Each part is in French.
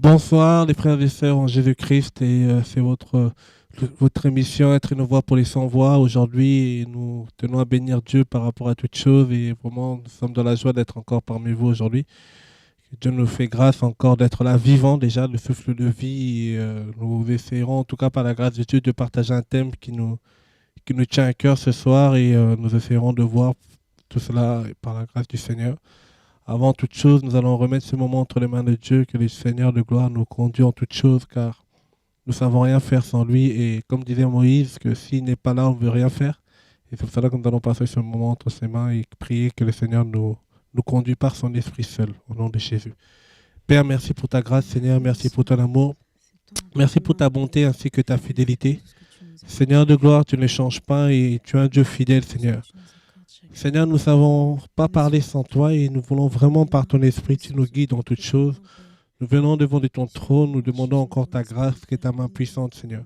Bonsoir les frères et sœurs en Jésus-Christ et c'est votre émission Être une voix pour les sans-voix aujourd'hui et nous tenons à bénir Dieu par rapport à toutes choses et vraiment nous sommes dans la joie d'être encore parmi vous aujourd'hui. Que Dieu nous fait grâce encore d'être là vivant déjà, le souffle de vie et nous essayerons en tout cas par la grâce de Dieu de partager un thème qui nous tient à cœur ce soir et nous essayerons de voir tout cela par la grâce du Seigneur. Avant toute chose, nous allons remettre ce moment entre les mains de Dieu, que le Seigneur de gloire nous conduit en toutes choses, car nous ne savons rien faire sans lui. Et comme disait Moïse, que s'il n'est pas là, on ne veut rien faire. Et c'est pour cela que nous allons passer ce moment entre ses mains et prier que le Seigneur nous conduit par son esprit seul, au nom de Jésus. Père, merci pour ta grâce, Seigneur, merci pour ton amour, merci pour ta bonté ainsi que ta fidélité. Seigneur de gloire, tu ne changes pas et tu es un Dieu fidèle, Seigneur. Seigneur, nous ne savons pas parler sans toi et nous voulons vraiment par ton esprit, tu nous guides dans toutes choses. Nous venons devant de ton trône, nous demandons encore ta grâce, qui est ta main puissante, Seigneur.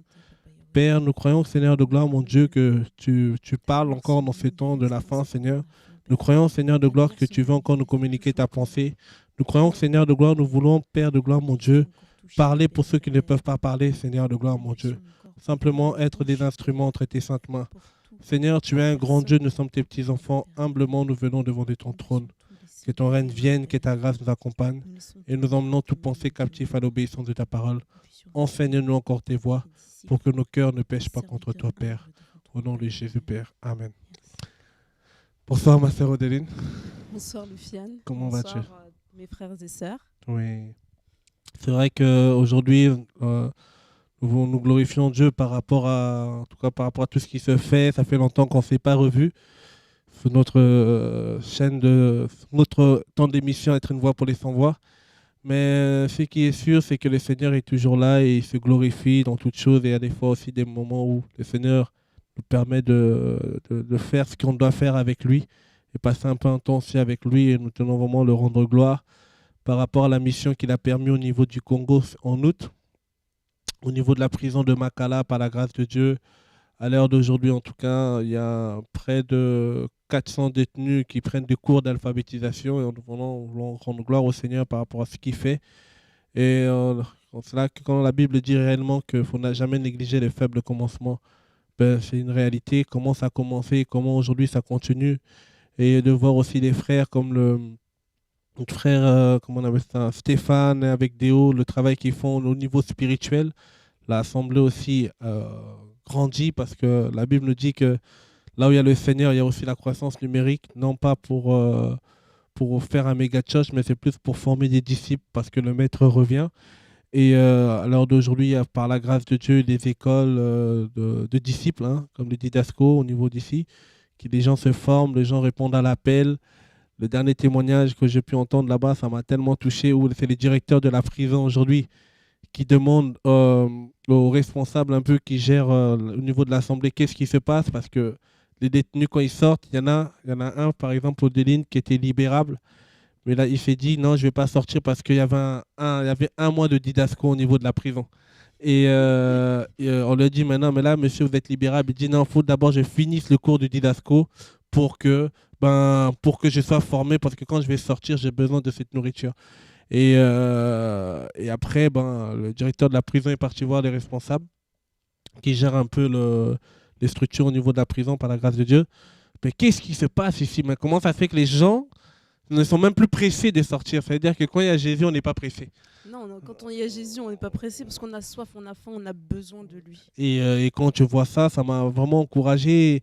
Père, nous croyons, Seigneur de gloire, mon Dieu, que tu parles encore dans ces temps de la fin, Seigneur. Nous croyons, Seigneur de gloire, que tu veux encore nous communiquer ta pensée. Nous croyons, Seigneur de gloire, nous voulons, Père de gloire, mon Dieu, parler pour ceux qui ne peuvent pas parler, Seigneur de gloire, mon Dieu. Simplement être des instruments entre tes saintes mains. Seigneur, tu es un grand Dieu, nous sommes tes petits-enfants. Humblement, nous venons devant de ton trône. Que ton règne vienne, que ta grâce nous accompagne. Et nous emmenons toute pensée captive à l'obéissance de ta parole. Enseigne-nous encore tes voies, pour que nos cœurs ne pêchent pas contre toi, Père. Au nom de Jésus, Père. Amen. Bonsoir, ma sœur Odéline. Bonsoir, Lufiane. Comment vas-tu? Mes frères et sœurs. Oui. C'est vrai qu'aujourd'hui, nous glorifions Dieu par rapport à, en tout cas par rapport à tout ce qui se fait. Ça fait longtemps qu'on ne s'est pas revus sur notre chaîne notre temps d'émission Être une voix pour les sans-voix. Mais ce qui est sûr, c'est que le Seigneur est toujours là et il se glorifie dans toutes choses. Et il y a des fois aussi des moments où le Seigneur nous permet de faire ce qu'on doit faire avec lui et passer un peu un temps aussi avec lui. Et nous tenons vraiment à le rendre gloire par rapport à la mission qu'il a permis au niveau du Congo en août, au niveau de la prison de Makala, par la grâce de Dieu. À l'heure d'aujourd'hui, en tout cas, il y a près de 400 détenus qui prennent des cours d'alphabétisation et nous voulons rendre gloire au Seigneur par rapport à ce qu'il fait. Et c'est là que quand la Bible dit réellement qu'il faut jamais négliger les faibles commencements, ben, c'est une réalité. Comment ça a commencé, comment aujourd'hui ça continue. Et de voir aussi des frères comme notre frère, comment on appelle ça, Stéphane avec Déo, le travail qu'ils font au niveau spirituel. L'assemblée aussi grandit parce que la Bible nous dit que là où il y a le Seigneur, il y a aussi la croissance numérique, non pas pour faire un méga church, mais c'est plus pour former des disciples parce que le Maître revient. Et à l'heure d'aujourd'hui, il y a par la grâce de Dieu des écoles de disciples, hein, comme le Didasco au niveau d'ici, qui les gens se forment, les gens répondent à l'appel. Le dernier témoignage que j'ai pu entendre là-bas, ça m'a tellement touché, où c'est les directeurs de la prison aujourd'hui qui demandent aux responsables un peu qui gèrent au niveau de l'Assemblée qu'est-ce qui se passe, parce que les détenus, quand ils sortent, il y en a un, par exemple, Odéline, qui était libérable, mais là, il s'est dit, non, je ne vais pas sortir parce qu'il y avait il y avait un mois de didasco au niveau de la prison. On lui a dit maintenant, mais là, monsieur, vous êtes libérable. Il dit, non, il faut d'abord que je finisse le cours du didasco pour pour que je sois formé, parce que quand je vais sortir, j'ai besoin de cette nourriture. Et après, le directeur de la prison est parti voir les responsables qui gèrent un peu les structures au niveau de la prison par la grâce de Dieu. Mais qu'est-ce qui se passe ici? Mais comment ça fait que les gens ne sont même plus pressés de sortir? Ça veut dire que quand il y a Jésus, on n'est pas pressé. Non, non, quand on y a Jésus, on n'est pas pressé parce qu'on a soif, on a faim, on a besoin de lui. Et quand tu vois ça, ça m'a vraiment encouragé.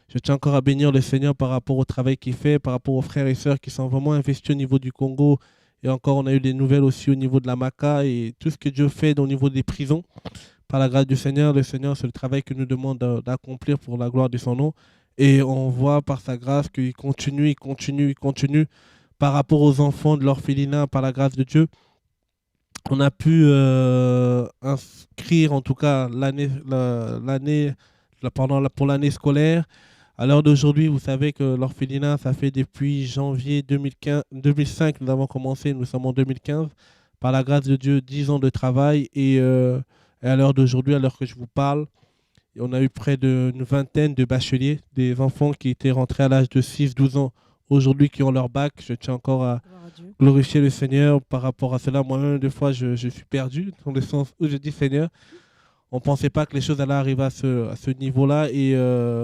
Je tiens encore à bénir le Seigneur par rapport au travail qu'il fait, par rapport aux frères et sœurs qui sont vraiment investis au niveau du Congo. Et encore, on a eu des nouvelles aussi au niveau de la Maca et tout ce que Dieu fait au niveau des prisons. Par la grâce du Seigneur, le Seigneur, c'est le travail qu'il nous demande d'accomplir pour la gloire de son nom. Et on voit par sa grâce qu'il continue, il continue, il continue. Par rapport aux enfants de l'orphelinat, par la grâce de Dieu, on a pu inscrire en tout cas pour l'année scolaire. À l'heure d'aujourd'hui, vous savez que l'orphelinat, ça fait depuis janvier 2005, nous avons commencé, nous sommes en 2015. Par la grâce de Dieu, 10 ans de travail. Et à l'heure d'aujourd'hui, à l'heure que je vous parle, on a eu près d'une vingtaine de bacheliers, des enfants qui étaient rentrés à l'âge de 6-12 ans, aujourd'hui qui ont leur bac. Je tiens encore à Dieu. glorifier le Seigneur par rapport à cela. Moi-même, des fois, je suis perdu, dans le sens où je dis Seigneur, on ne pensait pas que les choses allaient arriver à ce niveau-là. Et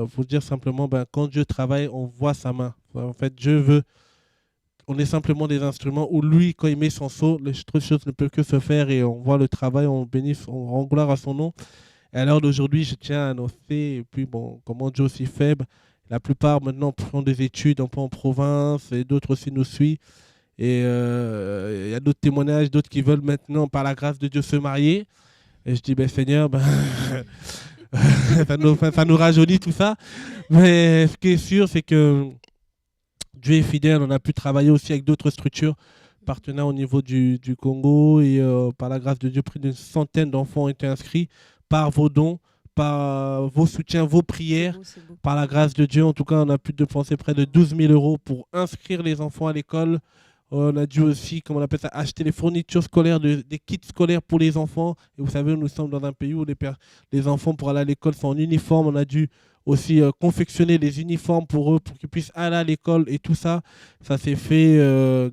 faut dire simplement, quand Dieu travaille, on voit sa main. En fait, Dieu veut. On est simplement des instruments où lui, quand il met son sceau, les autres choses ne peuvent que se faire et on voit le travail, on bénit, on rend gloire à son nom. Et à l'heure d'aujourd'hui, je tiens à annoncer, et puis bon, comment Dieu aussi fait, la plupart maintenant font des études un peu en province et d'autres aussi nous suivent. Et il y a d'autres témoignages, d'autres qui veulent maintenant, par la grâce de Dieu, se marier. Et je dis, Seigneur, ça nous rajeunit tout ça. Mais ce qui est sûr, c'est que Dieu est fidèle. On a pu travailler aussi avec d'autres structures partenaires au niveau du Congo. Et par la grâce de Dieu, près d'une centaine d'enfants ont été inscrits par vos dons, par vos soutiens, vos prières. C'est beau. Par la grâce de Dieu, en tout cas, on a pu dépenser près de 12 000 euros pour inscrire les enfants à l'école. On a dû aussi, comme on appelle ça, acheter les fournitures scolaires, des kits scolaires pour les enfants. Et vous savez, nous sommes dans un pays où les enfants, pour aller à l'école, sont en uniforme. On a dû aussi confectionner les uniformes pour eux, pour qu'ils puissent aller à l'école. Et tout ça, ça s'est fait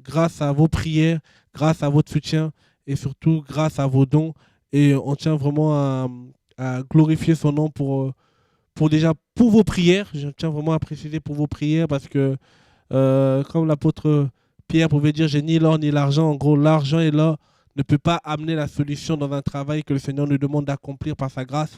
grâce à vos prières, grâce à votre soutien et surtout grâce à vos dons. Et on tient vraiment à glorifier son nom pour vos prières. Je tiens vraiment à préciser pour vos prières parce que, comme l'apôtre Pierre pouvait dire, j'ai ni l'or ni l'argent. En gros, l'argent et l'or ne peut pas amener la solution dans un travail que le Seigneur nous demande d'accomplir par sa grâce.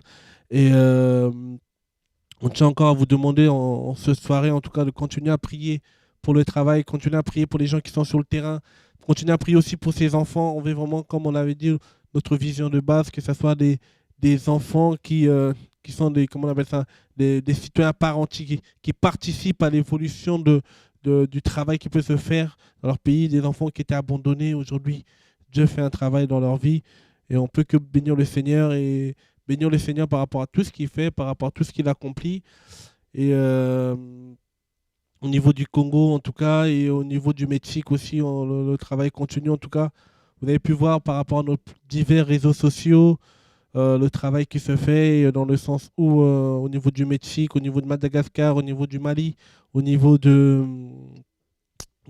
Et on tient encore à vous demander en ce soirée, en tout cas, de continuer à prier pour le travail, continuer à prier pour les gens qui sont sur le terrain, continuer à prier aussi pour ces enfants. On veut vraiment, comme on avait dit, notre vision de base, que ce soit des enfants qui sont comment on appelle ça, des citoyens à part entière, qui participent à l'évolution du travail qui peut se faire dans leur pays, des enfants qui étaient abandonnés. Aujourd'hui, Dieu fait un travail dans leur vie et on peut que bénir le Seigneur et bénir le Seigneur par rapport à tout ce qu'il fait, par rapport à tout ce qu'il accomplit. Et au niveau du Congo, en tout cas, et au niveau du Mexique aussi, le travail continue. En tout cas, vous avez pu voir par rapport à nos divers réseaux sociaux, le travail qui se fait dans le sens où, au niveau du Mexique, au niveau de Madagascar, au niveau du Mali, au niveau de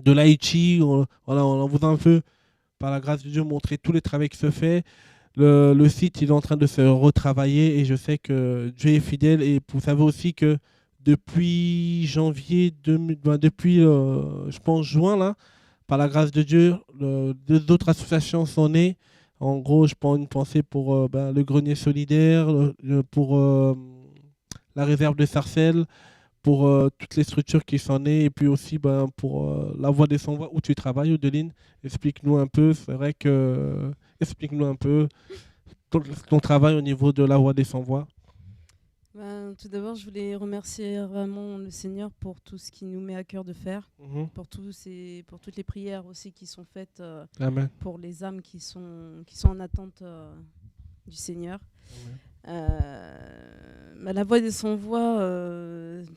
l'Haïti, voilà, on vous a un peu, par la grâce de Dieu, montré tout le travail qui se fait. Le site, il est en train de se retravailler et je sais que Dieu est fidèle. Et vous savez aussi que depuis janvier, depuis, je pense, juin, là, par la grâce de Dieu, deux autres associations sont nées. En gros, je prends une pensée pour le Grenier Solidaire, pour la réserve de Sarcelles, pour toutes les structures qui sont nées, et puis aussi pour la Voix des Sans-Voix, où tu travailles, Odeline. Explique-nous un peu, c'est vrai que... Explique-nous un peu ton travail au niveau de la Voix des Sans-Voix. Tout d'abord, je voulais remercier vraiment le Seigneur pour tout ce qu'il nous met à cœur de faire, pour toutes les prières aussi qui sont faites Amen. pour les âmes qui sont en attente du Seigneur. La Voix des Sans-Voix,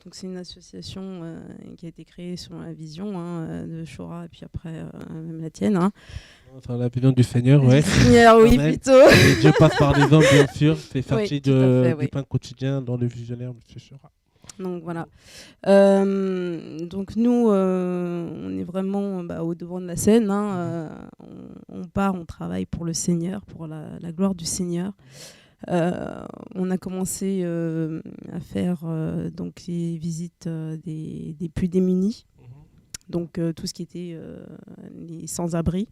donc c'est une association qui a été créée selon la vision de Chora et puis après même la tienne. Dans la vision du Seigneur, ouais. Seigneur, oui, plutôt. Et Dieu passe par des hommes, bien sûr. C'est sorti Oui, du pain quotidien dans le visionnaire, M. Chora. Donc voilà. Donc nous, on est vraiment au devant de la scène. On travaille pour le Seigneur, pour la gloire du Seigneur. On a commencé à faire donc les visites des plus démunis, donc tout ce qui était les sans-abri.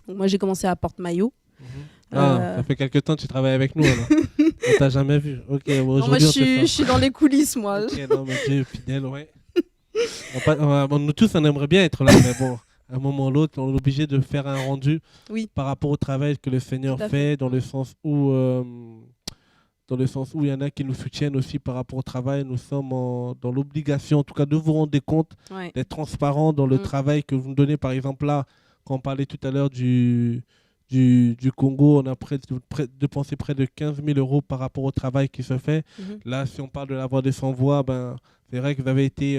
Moi j'ai commencé à Porte-Maillot. Ça fait quelques temps que tu travailles avec nous alors. On t'a jamais vu. Ok, non, moi je suis dans les coulisses moi. Ok, non mais Dieu est fidèle, ouais. Nous tous on aimerait bien être là, mais bon. À un moment ou l'autre, on est obligé de faire un rendu par rapport au travail que le Seigneur fait, dans le sens où il y en a qui nous soutiennent aussi par rapport au travail. Nous sommes dans l'obligation, en tout cas, de vous rendre compte, d'être transparent dans le travail que vous nous donnez. Par exemple, là, quand on parlait tout à l'heure du Congo, on a dépensé près de 15 000 euros par rapport au travail qui se fait. Là, si on parle de la Voix des Sans-Voix, c'est vrai que vous avez été...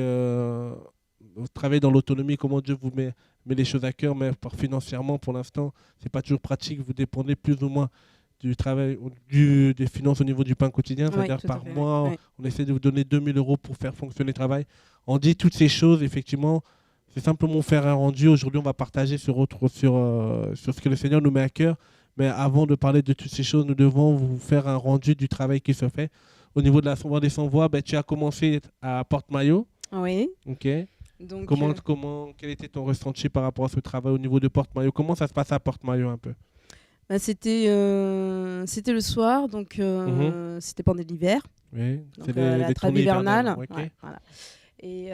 vous travaillez dans l'autonomie, comment Dieu vous met les choses à cœur, mais financièrement, pour l'instant, ce n'est pas toujours pratique. Vous dépendez plus ou moins du travail, des finances au niveau du pain quotidien. C'est-à-dire par mois, on essaie de vous donner 2 000 euros pour faire fonctionner le travail. On dit toutes ces choses, effectivement, c'est simplement faire un rendu. Aujourd'hui, on va partager sur ce que le Seigneur nous met à cœur. Mais avant de parler de toutes ces choses, nous devons vous faire un rendu du travail qui se fait. Au niveau de la Voix des Sans-Voix, ben, tu as commencé à Porte-Maillot. Oui. Ok. Donc, Quel était ton ressenti par rapport à ce travail au niveau de Porte-Maillot? Comment ça se passe à Porte-Maillot un peu? bah, c'était le soir, donc Mhm. c'était pendant l'hiver, Oui, donc c'est la les trêve tournées hivernales. hivernale. Ok. Ouais, voilà. Et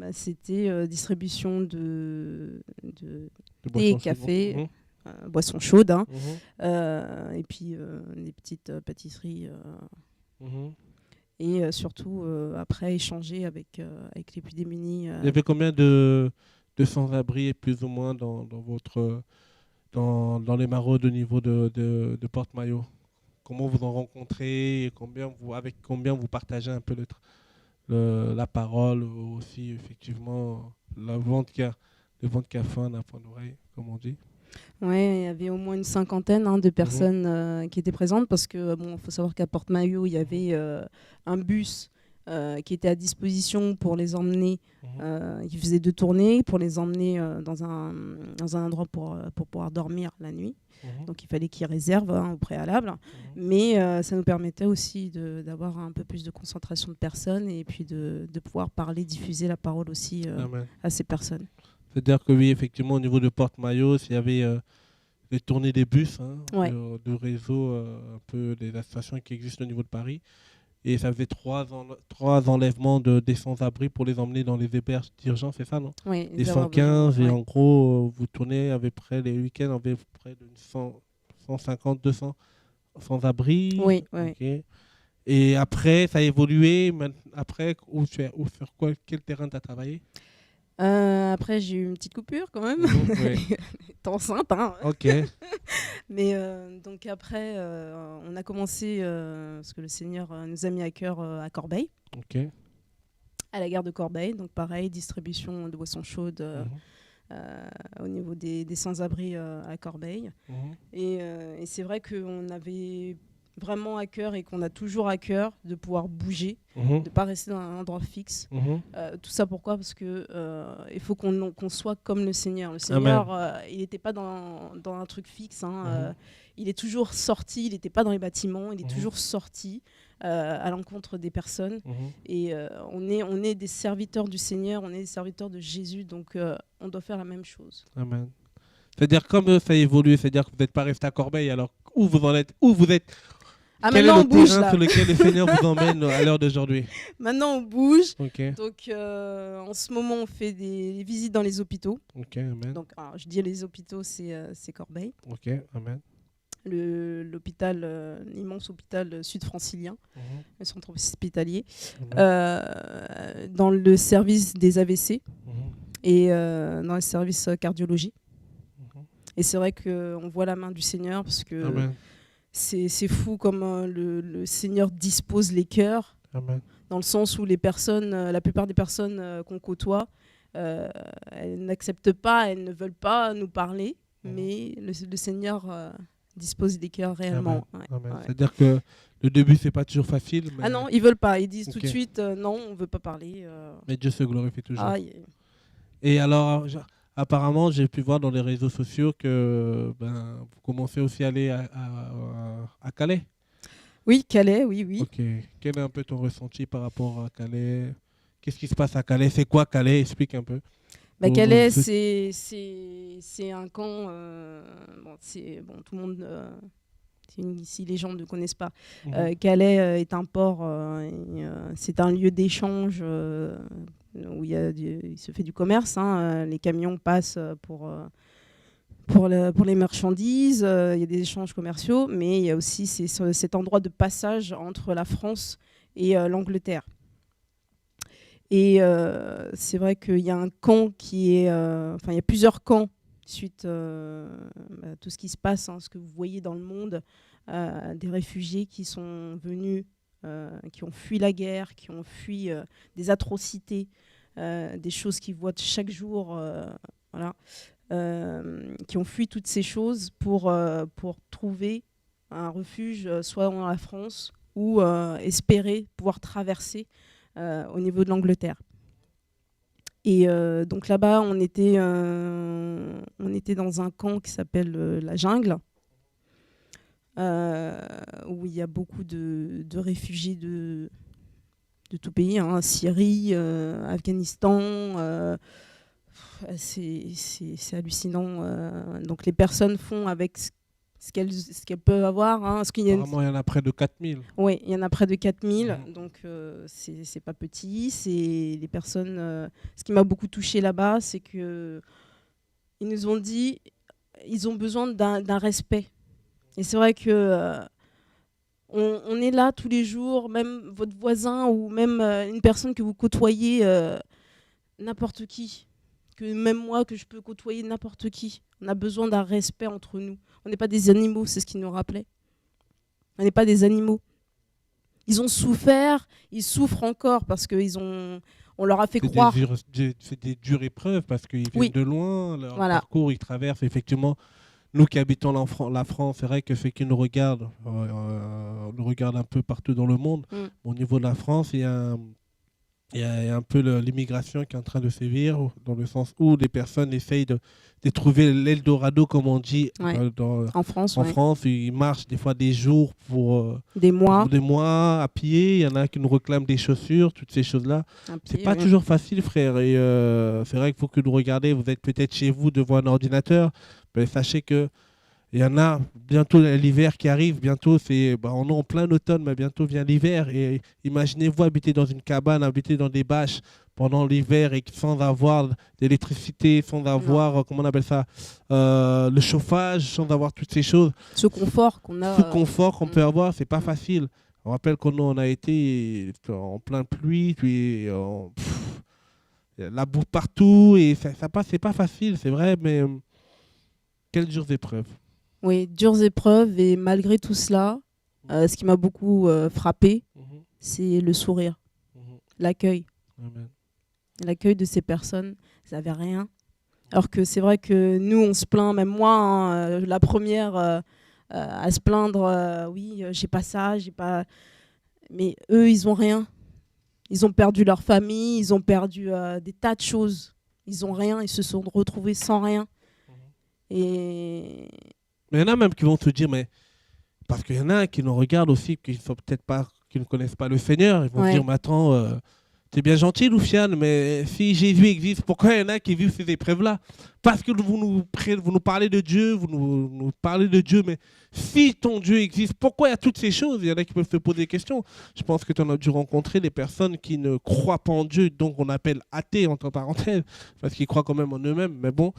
bah, c'était distribution de De thé, boissons chaudes. café, Mhm. boissons chaudes, hein, Mhm. et puis des petites pâtisseries. Mhm. Et surtout, après, échanger avec les plus démunis. Il y avait combien de sans-abri plus ou moins dans les maraudes au niveau de Porte-Maillot? Comment vous en rencontrez et avec combien vous partagez un peu la parole, aussi effectivement le vent qui a faim n'a point d'oreille, comme on dit. Ouais, il y avait au moins une cinquantaine, hein, de Mhm. personnes qui étaient présentes parce que bon, faut savoir qu'à Porte-Maillot, il y Mhm. avait un bus qui était à disposition pour les emmener. Mhm. Il faisait 2 tournées pour les emmener dans un endroit pour pouvoir dormir la nuit. Mhm. Donc il fallait qu'ils réservent, hein, au préalable. Mhm. Mais ça nous permettait aussi d'avoir un peu plus de concentration de personnes et puis de pouvoir parler, diffuser la parole aussi Amen. à ces personnes. C'est-à-dire que oui, effectivement, au niveau de Porte-Maillot, il y avait les tournées des bus, hein, Ouais. de réseau un peu des associations qui existent au niveau de Paris. Et ça faisait trois enlèvements des sans-abri pour les emmener dans les héberges d'urgence, c'est ça, non? Oui, Les les avoir besoin. 115, et Ouais. en gros, vous tournez à peu près les week-ends, à peu près de 150, 200 sans-abri. Oui, oui. Ok. Et après, ça a évolué. Après, sur quel terrain tu as travaillé? Après, j'ai eu une petite coupure quand même. Mhm, oui. T'es enceinte, hein. Ok. Mais donc après, on a commencé, parce que le Seigneur nous a mis à cœur à Corbeil, Ok. à la gare de Corbeil. Donc pareil, distribution de boissons chaudes Mhm, au niveau des sans-abri à Corbeil. mhm, Et c'est vrai qu'on avait vraiment à cœur et qu'on a toujours à cœur de pouvoir bouger, mhm, de ne pas rester dans un endroit fixe. mhm. Tout ça pourquoi? Parce que il faut qu'on soit comme le Seigneur. Le Amen. Seigneur, il n'était pas dans un truc fixe, hein, Mhm, il est toujours sorti, il n'était pas dans les bâtiments, il est mhm, toujours sorti à l'encontre des personnes. mhm. Et on est des serviteurs du Seigneur, on est des serviteurs de Jésus, donc on doit faire la même chose. Amen. C'est-à-dire, comme ça a évolué, c'est-à-dire que vous n'êtes pas resté à Corbeil, alors où vous en êtes? Où vous êtes? Ah, Quel est maintenant le on bouge terrain là. sur lequel le Seigneur vous emmène à l'heure d'aujourd'hui? Maintenant on bouge. Ok, Donc en ce moment on fait des visites dans les hôpitaux. ok, amen. Donc alors, je dis les hôpitaux, c'est Corbeil. Ok, amen. L'hôpital, l'immense hôpital sud-francilien, Mhm, le centre hospitalier, amen. dans le service des AVC Mhm, et dans le service cardiologie. mhm. Et c'est vrai qu'on voit la main du Seigneur parce que Amen, c'est fou comme le Seigneur dispose les cœurs, amen. dans le sens où les personnes, la plupart des personnes qu'on côtoie, elles n'acceptent pas, elles ne veulent pas nous parler, Mhm. mais le Seigneur dispose des cœurs Amen, réellement. Ouais, amen. ouais. C'est-à-dire que le début, c'est pas toujours facile, Ah mais, non, ils veulent pas. Ils disent tout de ok. suite non, on veut pas parler. Mais Dieu se glorifie toujours. Aïe. Et alors, apparemment, j'ai pu voir dans les réseaux sociaux que vous commencez aussi à aller à Calais. Oui, Calais, oui, oui. Ok. Quel est un peu ton ressenti par rapport à Calais? Qu'est-ce qui se passe à Calais? C'est quoi Calais? Explique un peu. Bah, Aux- Calais, aux- c'est un camp. Bon, tout le monde. Si les gens ne connaissent pas, Mhm, Calais est un port, c'est un lieu d'échange où il se fait du commerce, hein, les camions passent pour les marchandises, il y a des échanges commerciaux, mais il y a aussi cet endroit de passage entre la France et l'Angleterre. Et c'est vrai qu'il y a un camp qui est... Enfin, il y a plusieurs camps suite à tout ce qui se passe, hein, ce que vous voyez dans le monde, des réfugiés qui sont venus, qui ont fui la guerre, qui ont fui des atrocités, des choses qu'ils voient chaque jour, voilà, qui ont fui toutes ces choses pour trouver un refuge, soit dans la France ou espérer pouvoir traverser au niveau de l'Angleterre. Et donc là-bas, on était dans un camp qui s'appelle la Jungle, où il y a beaucoup de réfugiés de tout pays, hein, Syrie, Afghanistan. C'est hallucinant. Donc les personnes font avec ce qu'elles peuvent avoir. Hein, Apparemment, il y en a près de 4000. Oui, il y en a près de 4000. Donc c'est pas petit. C'est les personnes. Ce qui m'a beaucoup touchée là-bas, c'est qu'ils nous ont dit ils ont besoin d'un respect. Et c'est vrai que on est là tous les jours, même votre voisin ou même une personne que vous côtoyez, n'importe qui. Que même moi, que je peux côtoyer n'importe qui. On a besoin d'un respect entre nous. On n'est pas des animaux, c'est ce qu'il nous rappelait. On n'est pas des animaux. Ils ont souffert, ils souffrent encore parce qu'on leur a fait croire. C'est des dures épreuves parce qu'ils viennent de loin, leur parcours, ils traversent. Effectivement, nous qui habitons la France, c'est vrai que ceux qui nous regardent, nous regardent un peu partout dans le monde. Au niveau de la France, il y a un peu l'immigration qui est en train de sévir, dans le sens où les personnes essayent de trouver l'Eldorado, comme on dit, en France. France, ils marchent des fois des jours pour des mois à pied. Il y en a qui nous réclament des chaussures, toutes ces choses-là. C'est pas toujours facile, frère. Et c'est vrai qu'il faut que nous regardez. Vous êtes peut-être chez vous devant un ordinateur, mais sachez que il y en a bientôt l'hiver qui arrive, bientôt on est en plein automne, mais bientôt vient l'hiver. Et imaginez-vous habiter dans une cabane, habiter dans des bâches pendant l'hiver et sans avoir d'électricité, sans avoir, comment on appelle ça, le chauffage, sans avoir toutes ces choses. Ce confort qu'on a. Ce confort qu'on peut avoir, c'est pas facile. On rappelle qu'on a été en plein pluie, puis la boue partout, et ça passe, c'est pas facile, c'est vrai, mais quelles dures épreuves. Oui, dures épreuves, et malgré tout cela, ce qui m'a beaucoup frappé, c'est le sourire, l'accueil. Amen. L'accueil de ces personnes, ils n'avaient rien. Alors que c'est vrai que nous, on se plaint, même moi, hein, la première à se plaindre, oui, j'ai pas ça, j'ai pas... Mais eux, ils n'ont rien. Ils ont perdu leur famille, ils ont perdu des tas de choses. Ils n'ont rien, ils se sont retrouvés sans rien. Et... Mais il y en a même qui vont se dire, mais parce qu'il y en a qui nous regardent aussi, qui ne connaissent pas le Seigneur, ils vont se dire, mais attends, t'es bien gentil, Loufiane, mais si Jésus existe, pourquoi il y en a qui vivent ces épreuves-là? Parce que vous nous parlez de Dieu, vous nous parlez de Dieu, mais si ton Dieu existe, pourquoi il y a toutes ces choses? Il y en a qui peuvent se poser des questions. Je pense que tu en as dû rencontrer des personnes qui ne croient pas en Dieu, donc on appelle athées, entre parenthèses, parce qu'ils croient quand même en eux-mêmes, mais bon,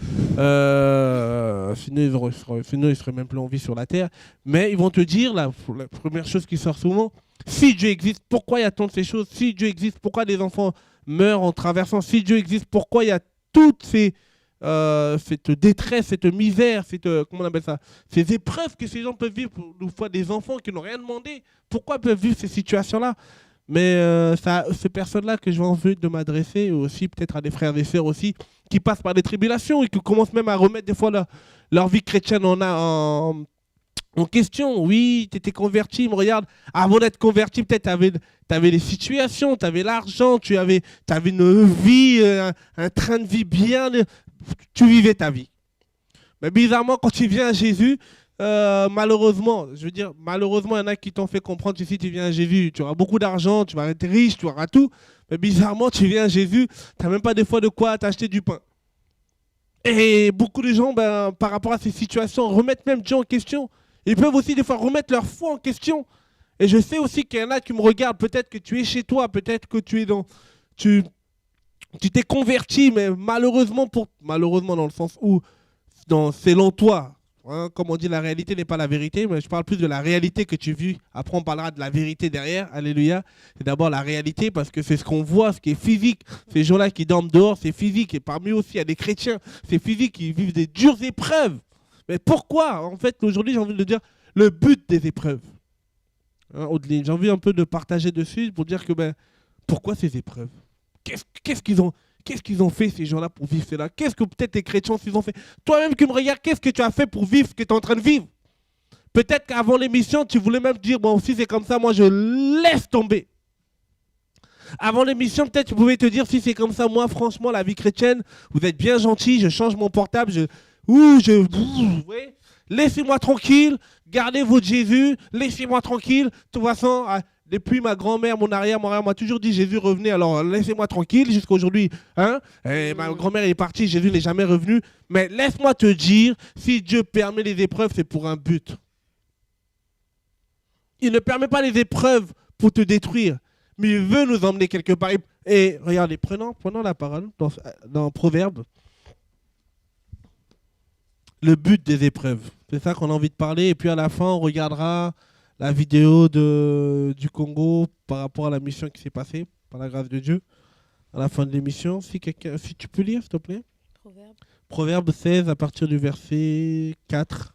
sinon ils seraient même plus en vie sur la terre. Mais ils vont te dire, la première chose qui sort souvent, si Dieu existe, pourquoi il y a tant de ces choses? Si Dieu existe, pourquoi des enfants meurent en traversant? Si Dieu existe, pourquoi il y a toutes cette détresse, cette misère, comment on appelle ça, ces épreuves que ces gens peuvent vivre, nous fois des enfants qui n'ont rien demandé? Pourquoi peuvent vivre ces situations-là? Mais ces personnes-là que j'ai envie de m'adresser aussi, peut-être à des frères et sœurs aussi, qui passent par des tribulations et qui commencent même à remettre des fois leur vie chrétienne en question. Oui, tu étais converti, mais regarde, avant d'être converti, peut-être tu avais des situations, tu avais l'argent, tu avais une vie, un train de vie bien, tu vivais ta vie. Mais bizarrement, quand tu viens à Jésus, malheureusement, il y en a qui t'ont fait comprendre que si tu viens à Jésus, tu auras beaucoup d'argent, tu vas être riche, tu auras tout. Mais bizarrement, tu viens à Jésus, tu n'as même pas des fois de quoi t'acheter du pain. Et beaucoup de gens, par rapport à ces situations, remettent même Dieu en question. Ils peuvent aussi des fois remettre leur foi en question. Et je sais aussi qu'il y en a qui me regardent. Peut-être que tu es chez toi, peut-être que tu t'es converti, mais malheureusement dans le sens où, selon toi, hein, comme on dit, la réalité n'est pas la vérité, mais je parle plus de la réalité que tu vis. Après, on parlera de la vérité derrière. Alléluia. C'est d'abord la réalité parce que c'est ce qu'on voit, ce qui est physique. Ces gens-là qui dorment dehors, c'est physique. Et parmi eux aussi, il y a des chrétiens, c'est physique, qui vivent des dures épreuves. Mais pourquoi? En fait, aujourd'hui, j'ai envie de dire le but des épreuves. Hein, j'ai envie un peu de partager dessus pour dire que pourquoi ces épreuves? Qu'est-ce qu'ils ont fait, ces gens-là, pour vivre cela? Qu'est-ce que peut-être les chrétiens ils ont fait? Toi-même qui me regardes, qu'est-ce que tu as fait pour vivre ce que tu es en train de vivre? Peut-être qu'avant l'émission, tu voulais même dire, bon, si c'est comme ça, moi, je laisse tomber. Avant l'émission, peut-être tu pouvais te dire si c'est comme ça, moi franchement, la vie chrétienne, vous êtes bien gentil, je change mon portable, ouais. Laissez-moi tranquille, gardez votre Jésus, laissez-moi tranquille. De toute façon, depuis ma grand-mère, mon arrière-mère m'a toujours dit Jésus revenez, alors laissez-moi tranquille jusqu'à aujourd'hui. Hein? Et ma grand-mère est partie, Jésus n'est jamais revenu. Mais laisse-moi te dire, si Dieu permet les épreuves, c'est pour un but. Il ne permet pas les épreuves pour te détruire, mais il veut nous emmener quelque part. Et regardez, prenons la parole dans Proverbes. Le but des épreuves. C'est ça qu'on a envie de parler. Et puis à la fin, on regardera la vidéo du Congo par rapport à la mission qui s'est passée, par la grâce de Dieu. À la fin de l'émission, si tu peux lire, s'il te plaît. Proverbe 16, à partir du verset 4.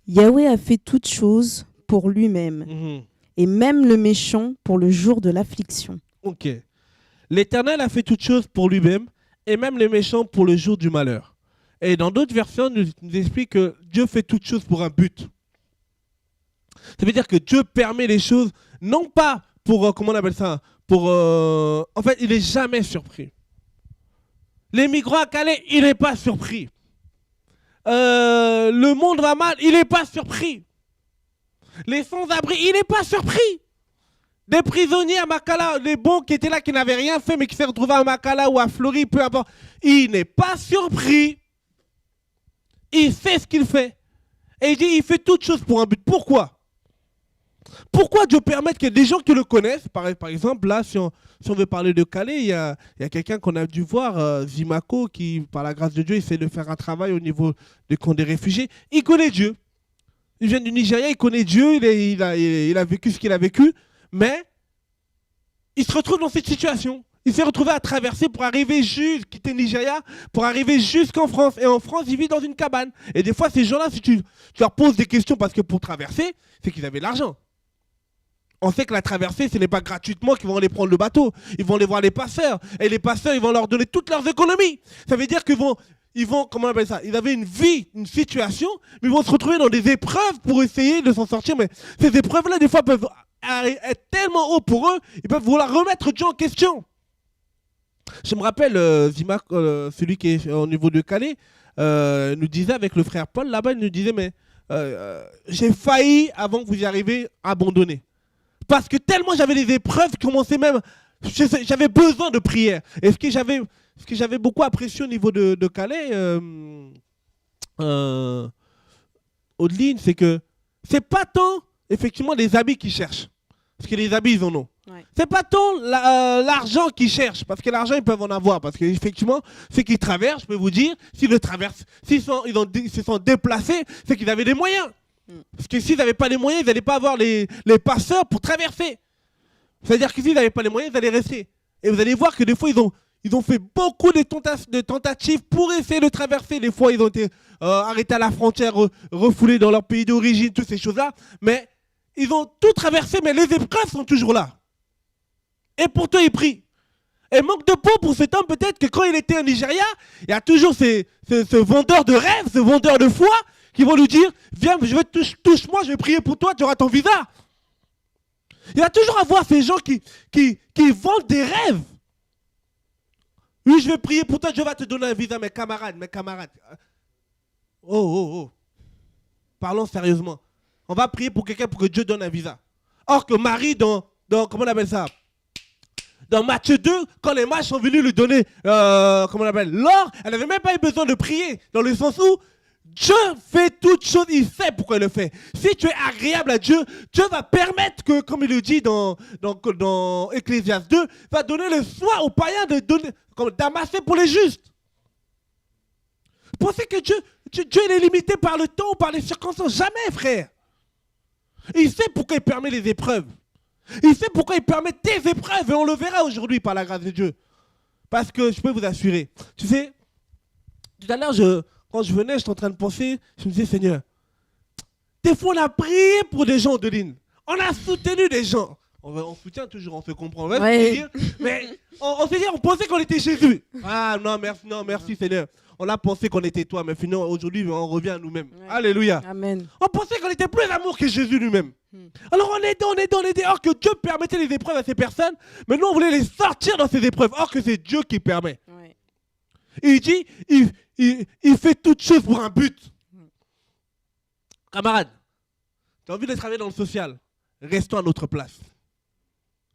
Yahweh a fait toutes choses pour lui-même, et même le méchant pour le jour de l'affliction. Ok. L'Éternel a fait toutes choses pour lui-même, et même les méchants pour le jour du malheur. Et dans d'autres versions, nous explique que Dieu fait toutes choses pour un but. Ça veut dire que Dieu permet les choses, non pas pour, comment on appelle ça, en fait, il n'est jamais surpris. Les migrants à Calais, il n'est pas surpris. Le monde va mal, il n'est pas surpris. Les sans-abri, il n'est pas surpris. Des prisonniers à Makala, les bons qui étaient là, qui n'avaient rien fait, mais qui s'est retrouvés à Makala ou à Fleury, peu importe. Il n'est pas surpris. Il sait ce qu'il fait. Et il dit, il fait toutes choses pour un but. Pourquoi? Pourquoi Dieu permet que des gens qui le connaissent, par exemple, là, si on veut parler de Calais, il y a quelqu'un qu'on a dû voir, Zimako, qui, par la grâce de Dieu, essaie de faire un travail au niveau des camps des réfugiés. Il connaît Dieu. Il vient du Nigeria, il connaît Dieu, il a vécu ce qu'il a vécu, mais il se retrouve dans cette situation. Il s'est retrouvé à traverser pour arriver quitter le Nigeria, pour arriver jusqu'en France. Et en France, il vit dans une cabane. Et des fois, ces gens-là, si tu leur poses des questions, parce que pour traverser, c'est qu'ils avaient de l'argent. On sait que la traversée, ce n'est pas gratuitement qu'ils vont aller prendre le bateau. Ils vont aller voir les passeurs. Et les passeurs, ils vont leur donner toutes leurs économies. Ça veut dire qu'ils vont, comment on appelle ça? Ils avaient une vie, une situation, mais ils vont se retrouver dans des épreuves pour essayer de s'en sortir. Mais ces épreuves-là, des fois, peuvent être tellement haut pour eux, ils peuvent vouloir remettre Dieu en question. Je me rappelle, Zimak, celui qui est au niveau de Calais, nous disait avec le frère Paul, là-bas, il nous disait, mais j'ai failli, avant que vous y arriviez, abandonner. Parce que tellement j'avais des épreuves qui commençaient même, j'avais besoin de prière. Et ce que j'avais beaucoup apprécié au niveau de Calais, Audeline, c'est que c'est pas tant, effectivement, les habits qu'ils cherchent. Parce que les habits, ils en ont. Ouais. C'est pas tant l'argent qu'ils cherchent, parce que l'argent, ils peuvent en avoir. Parce qu'effectivement, ceux qui traversent, je peux vous dire, s'ils le traversent, s'ils se sont déplacés, c'est qu'ils avaient des moyens. Parce que s'ils n'avaient pas les moyens, ils n'allaient pas avoir les passeurs pour traverser. C'est-à-dire que s'ils n'avaient pas les moyens, ils allaient rester. Et vous allez voir que des fois, ils ont fait beaucoup de tentatives pour essayer de traverser. Des fois, ils ont été arrêtés à la frontière, refoulés dans leur pays d'origine, toutes ces choses-là. Mais ils ont tout traversé, mais les épreuves sont toujours là. Et pourtant, ils prient. Et manque de peau pour cet homme, peut-être que quand il était en Nigeria, il y a toujours ce vendeur de rêves, ce vendeur de foi, qui vont lui dire, viens, touche-moi, je vais prier pour toi, tu auras ton visa. Il va toujours avoir ces gens qui vendent des rêves. Oui, je vais prier pour toi, Dieu va te donner un visa, mes camarades. Oh. Parlons sérieusement. On va prier pour quelqu'un pour que Dieu donne un visa. Or que Marie, dans comment on appelle ça? Dans Matthieu 2, quand les mages sont venus lui donner, l'or, elle n'avait même pas eu besoin de prier. Dans le sens où Dieu fait toutes choses, il sait pourquoi il le fait. Si tu es agréable à Dieu, Dieu va permettre que, comme il le dit dans Ecclésiaste 2, va donner le soin aux païens d'amasser pour les justes. Pensez que Dieu il est limité par le temps ou par les circonstances. Jamais, frère. Il sait pourquoi il permet les épreuves. Il sait pourquoi il permet tes épreuves. Et on le verra aujourd'hui par la grâce de Dieu. Parce que je peux vous assurer. Tu sais, tout à l'heure, quand je venais, j'étais en train de penser, je me disais, Seigneur, des fois on a prié pour des gens de l'île. On a soutenu des gens. On soutient toujours, on se comprend. Ouais. Mais on s'est dit, on pensait qu'on était Jésus. Ah non, merci Seigneur. on a pensé qu'on était toi, mais finalement, aujourd'hui, on revient à nous-mêmes. Ouais. Alléluia. Amen. On pensait qu'on était plus d'amour que Jésus lui-même. Alors on est or que Dieu permettait les épreuves à ces personnes, mais nous on voulait les sortir dans ces épreuves, or que c'est Dieu qui permet. Ouais. Et il dit, il fait toutes choses pour un but. Camarade, tu as envie de travailler dans le social, restons à notre place.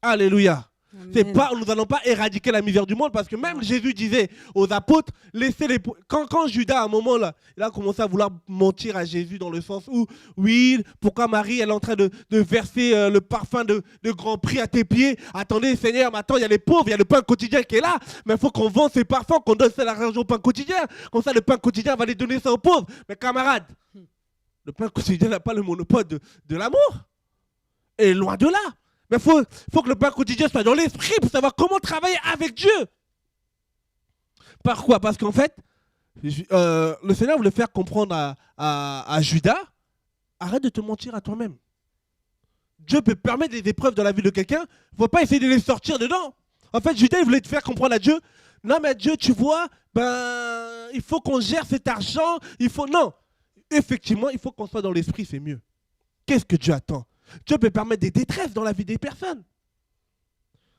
Alléluia. C'est pas, nous n'allons pas éradiquer la misère du monde parce que même Jésus disait aux apôtres, laissez les quand Judas à un moment là, il a commencé à vouloir mentir à Jésus dans le sens où, oui, pourquoi Marie elle est en train de verser le parfum de grand prix à tes pieds. Attendez Seigneur, maintenant il y a les pauvres, il y a le pain quotidien qui est là, mais il faut qu'on vende ces parfums, qu'on donne ça l'argent au pain quotidien. Comme ça le pain quotidien va les donner ça aux pauvres. Mais camarade, le pain quotidien n'a pas le monopole de l'amour. Et loin de là. Mais il faut que le pain quotidien soit dans l'esprit pour savoir comment travailler avec Dieu. Par quoi? Parce qu'en fait, le Seigneur voulait faire comprendre à Judas, arrête de te mentir à toi-même. Dieu peut permettre des épreuves dans la vie de quelqu'un, il ne faut pas essayer de les sortir dedans. En fait, Judas, il voulait te faire comprendre à Dieu, non mais Dieu, tu vois, il faut qu'on gère cet argent, non. Effectivement, il faut qu'on soit dans l'esprit, c'est mieux. Qu'est-ce que Dieu attend? Dieu peut permettre des détresses dans la vie des personnes.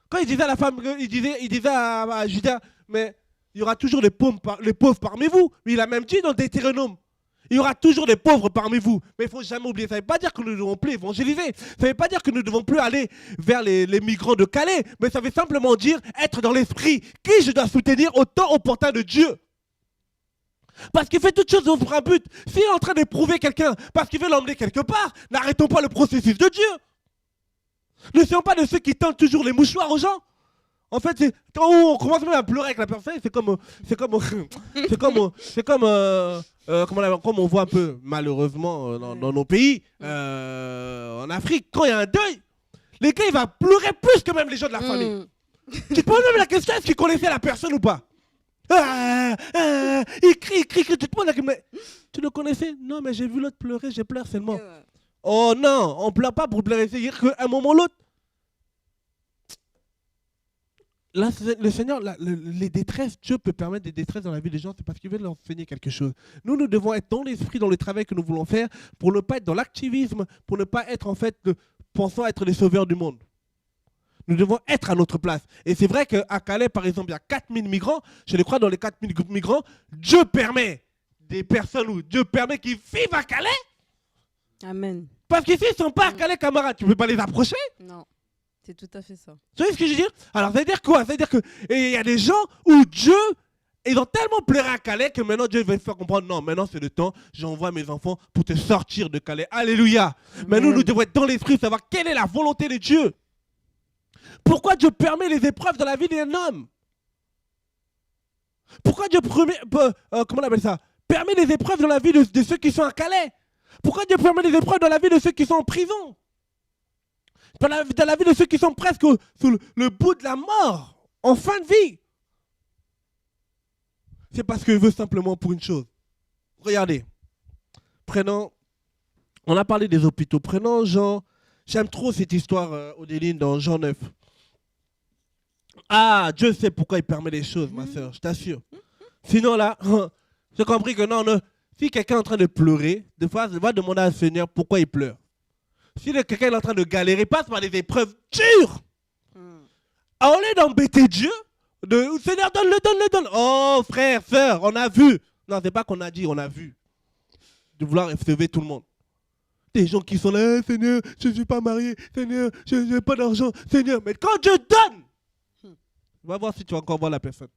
Quand il disait à la femme, il disait à Judas, mais il y aura toujours les pauvres parmi vous. Mais il a même dit dans Deutéronome, il y aura toujours des pauvres parmi vous. Mais il ne faut jamais oublier, ça ne veut pas dire que nous ne devons plus évangéliser. Ça ne veut pas dire que nous ne devons plus aller vers les migrants de Calais. Mais ça veut simplement dire être dans l'esprit. Qui je dois soutenir au temps opportun de Dieu? Parce qu'il fait toutes choses pour un but. S'il est en train d'éprouver quelqu'un parce qu'il veut l'emmener quelque part, n'arrêtons pas le processus de Dieu. Ne soyons pas de ceux qui tendent toujours les mouchoirs aux gens. En fait, on commence même à pleurer avec la personne. Comme on voit un peu malheureusement dans nos pays, en Afrique, quand il y a un deuil, les gars, il va pleurer plus que même les gens de la famille. Tu te poses même la question, est-ce qu'ils connaissaient la personne ou pas? Il crie, tu te demandes, mais tu le connaissais? Non, mais j'ai vu l'autre pleurer, je pleure seulement. Oh non, on ne pleure pas pour pleurer, c'est-à-dire qu'à un moment ou l'autre. Là, le Seigneur, les détresses, Dieu peut permettre des détresses dans la vie des gens, c'est parce qu'il veut leur enseigner quelque chose. Nous devons être dans l'esprit, dans le travail que nous voulons faire, pour ne pas être dans l'activisme, pour ne pas être en fait, pensant être les sauveurs du monde. Nous devons être à notre place. Et c'est vrai qu'à Calais, par exemple, il y a 4000 migrants. Je le crois, dans les 4000 migrants, Dieu permet des personnes où Dieu permet qu'ils vivent à Calais. Amen. Parce qu'ici, ils ne sont pas à Calais, camarades. Tu ne peux pas les approcher. Non, c'est tout à fait ça. Tu vois ce que je veux dire? Alors, ça veut dire quoi? Ça veut dire qu'il y a des gens où Dieu, ils ont tellement pleuré à Calais que maintenant Dieu va faire comprendre, non, maintenant c'est le temps, j'envoie mes enfants pour te sortir de Calais. Alléluia. Mais nous devons être dans l'esprit, savoir quelle est la volonté de Dieu. Pourquoi Dieu permet les épreuves dans la vie d'un homme? Pourquoi Dieu comment on appelle ça? Permet les épreuves dans la vie de ceux qui sont à Calais? Pourquoi Dieu permet les épreuves dans la vie de ceux qui sont en prison? Dans la vie de ceux qui sont presque sous le bout de la mort, en fin de vie? C'est parce qu'il veut simplement pour une chose. Regardez, on a parlé des hôpitaux, prenons Jean, j'aime trop cette histoire, Odéline, dans Jean 9. Ah, Dieu sait pourquoi il permet les choses, ma soeur, je t'assure. Sinon, là, j'ai compris que non, si quelqu'un est en train de pleurer, des fois, il va demander à Seigneur pourquoi il pleure. Si quelqu'un est en train de galérer, passe par des épreuves dures. Au lieu d'embêter Dieu, Seigneur, donne. Oh, frère, sœur, on a vu. Non, c'est pas qu'on a dit, on a vu. De vouloir sauver tout le monde. Des gens qui sont là, Seigneur, je ne suis pas marié, Seigneur, je n'ai pas d'argent, Seigneur. Mais quand Dieu donne, va voir si tu vas encore voir la personne.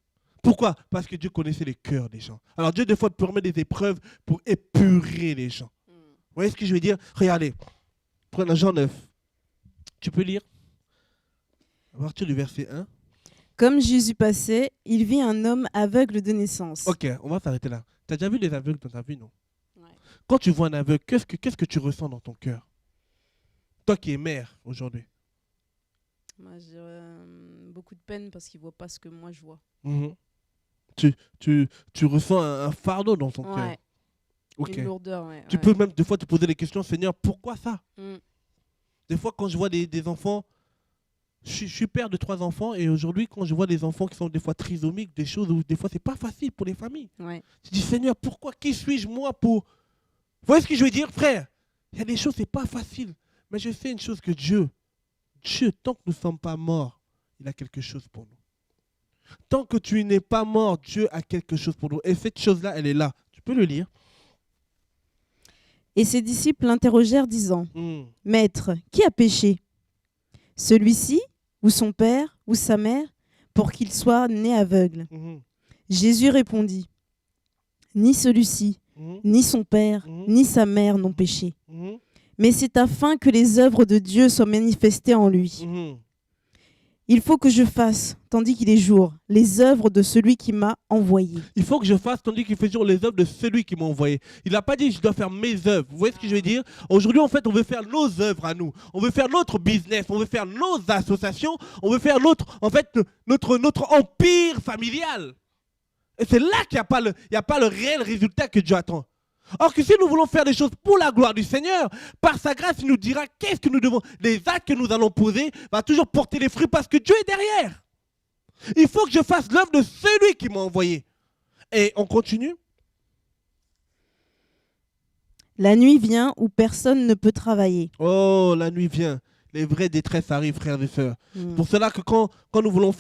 Pourquoi? Parce que Dieu connaissait les cœurs des gens. Alors Dieu, des fois, permet des épreuves pour épurer les gens. Vous voyez ce que je veux dire? Regardez, prenons Jean 9. Tu peux lire? À partir du verset 1. Comme Jésus passait, il vit un homme aveugle de naissance. Ok, on va s'arrêter là. Tu as déjà vu des aveugles dans ta vie, non? Ouais. Quand tu vois un aveugle, qu'est-ce que tu ressens dans ton cœur? Toi qui es mère aujourd'hui. Moi, j'ai beaucoup de peine parce qu'il ne voit pas ce que moi je vois. Tu ressens un fardeau dans ton cœur. Okay. Une lourdeur, ouais. Tu peux même des fois te poser des questions, Seigneur, pourquoi ça? Des fois, quand je vois des enfants, Je suis père de 3 enfants et aujourd'hui, quand je vois des enfants qui sont des fois trisomiques, des choses où des fois c'est pas facile pour les familles. Ouais. Je dis Seigneur, pourquoi, qui suis-je moi pour... Vous voyez ce que je veux dire, frère? Il y a des choses, c'est pas facile. Mais je sais une chose que Dieu, tant que nous ne sommes pas morts, il a quelque chose pour nous. Tant que tu n'es pas mort, Dieu a quelque chose pour nous. Et cette chose-là, elle est là. Tu peux le lire. Et ses disciples l'interrogèrent, disant, Maître, qui a péché? Celui-ci, ou son père, ou sa mère, pour qu'il soit né aveugle? Jésus répondit, Ni celui-ci, ni son père, ni sa mère n'ont péché. Mais c'est afin que les œuvres de Dieu soient manifestées en lui. Il faut que je fasse, tandis qu'il est jour, les œuvres de celui qui m'a envoyé. Il faut que je fasse, tandis qu'il fait jour, les œuvres de celui qui m'a envoyé. Il n'a pas dit je dois faire mes œuvres. Vous voyez ce que je veux dire? Aujourd'hui, en fait, on veut faire nos œuvres à nous. On veut faire notre business. On veut faire nos associations. On veut faire notre empire familial. Et c'est là qu'il n'y a pas le réel résultat que Dieu attend. Or que si nous voulons faire des choses pour la gloire du Seigneur, par sa grâce, il nous dira qu'est-ce que nous devons, les actes que nous allons poser, va toujours porter les fruits parce que Dieu est derrière. Il faut que je fasse l'œuvre de celui qui m'a envoyé. Et on continue. La nuit vient où personne ne peut travailler. Oh, la nuit vient. Les vraies détresses arrivent, frères et sœurs. Pour cela que quand nous voulons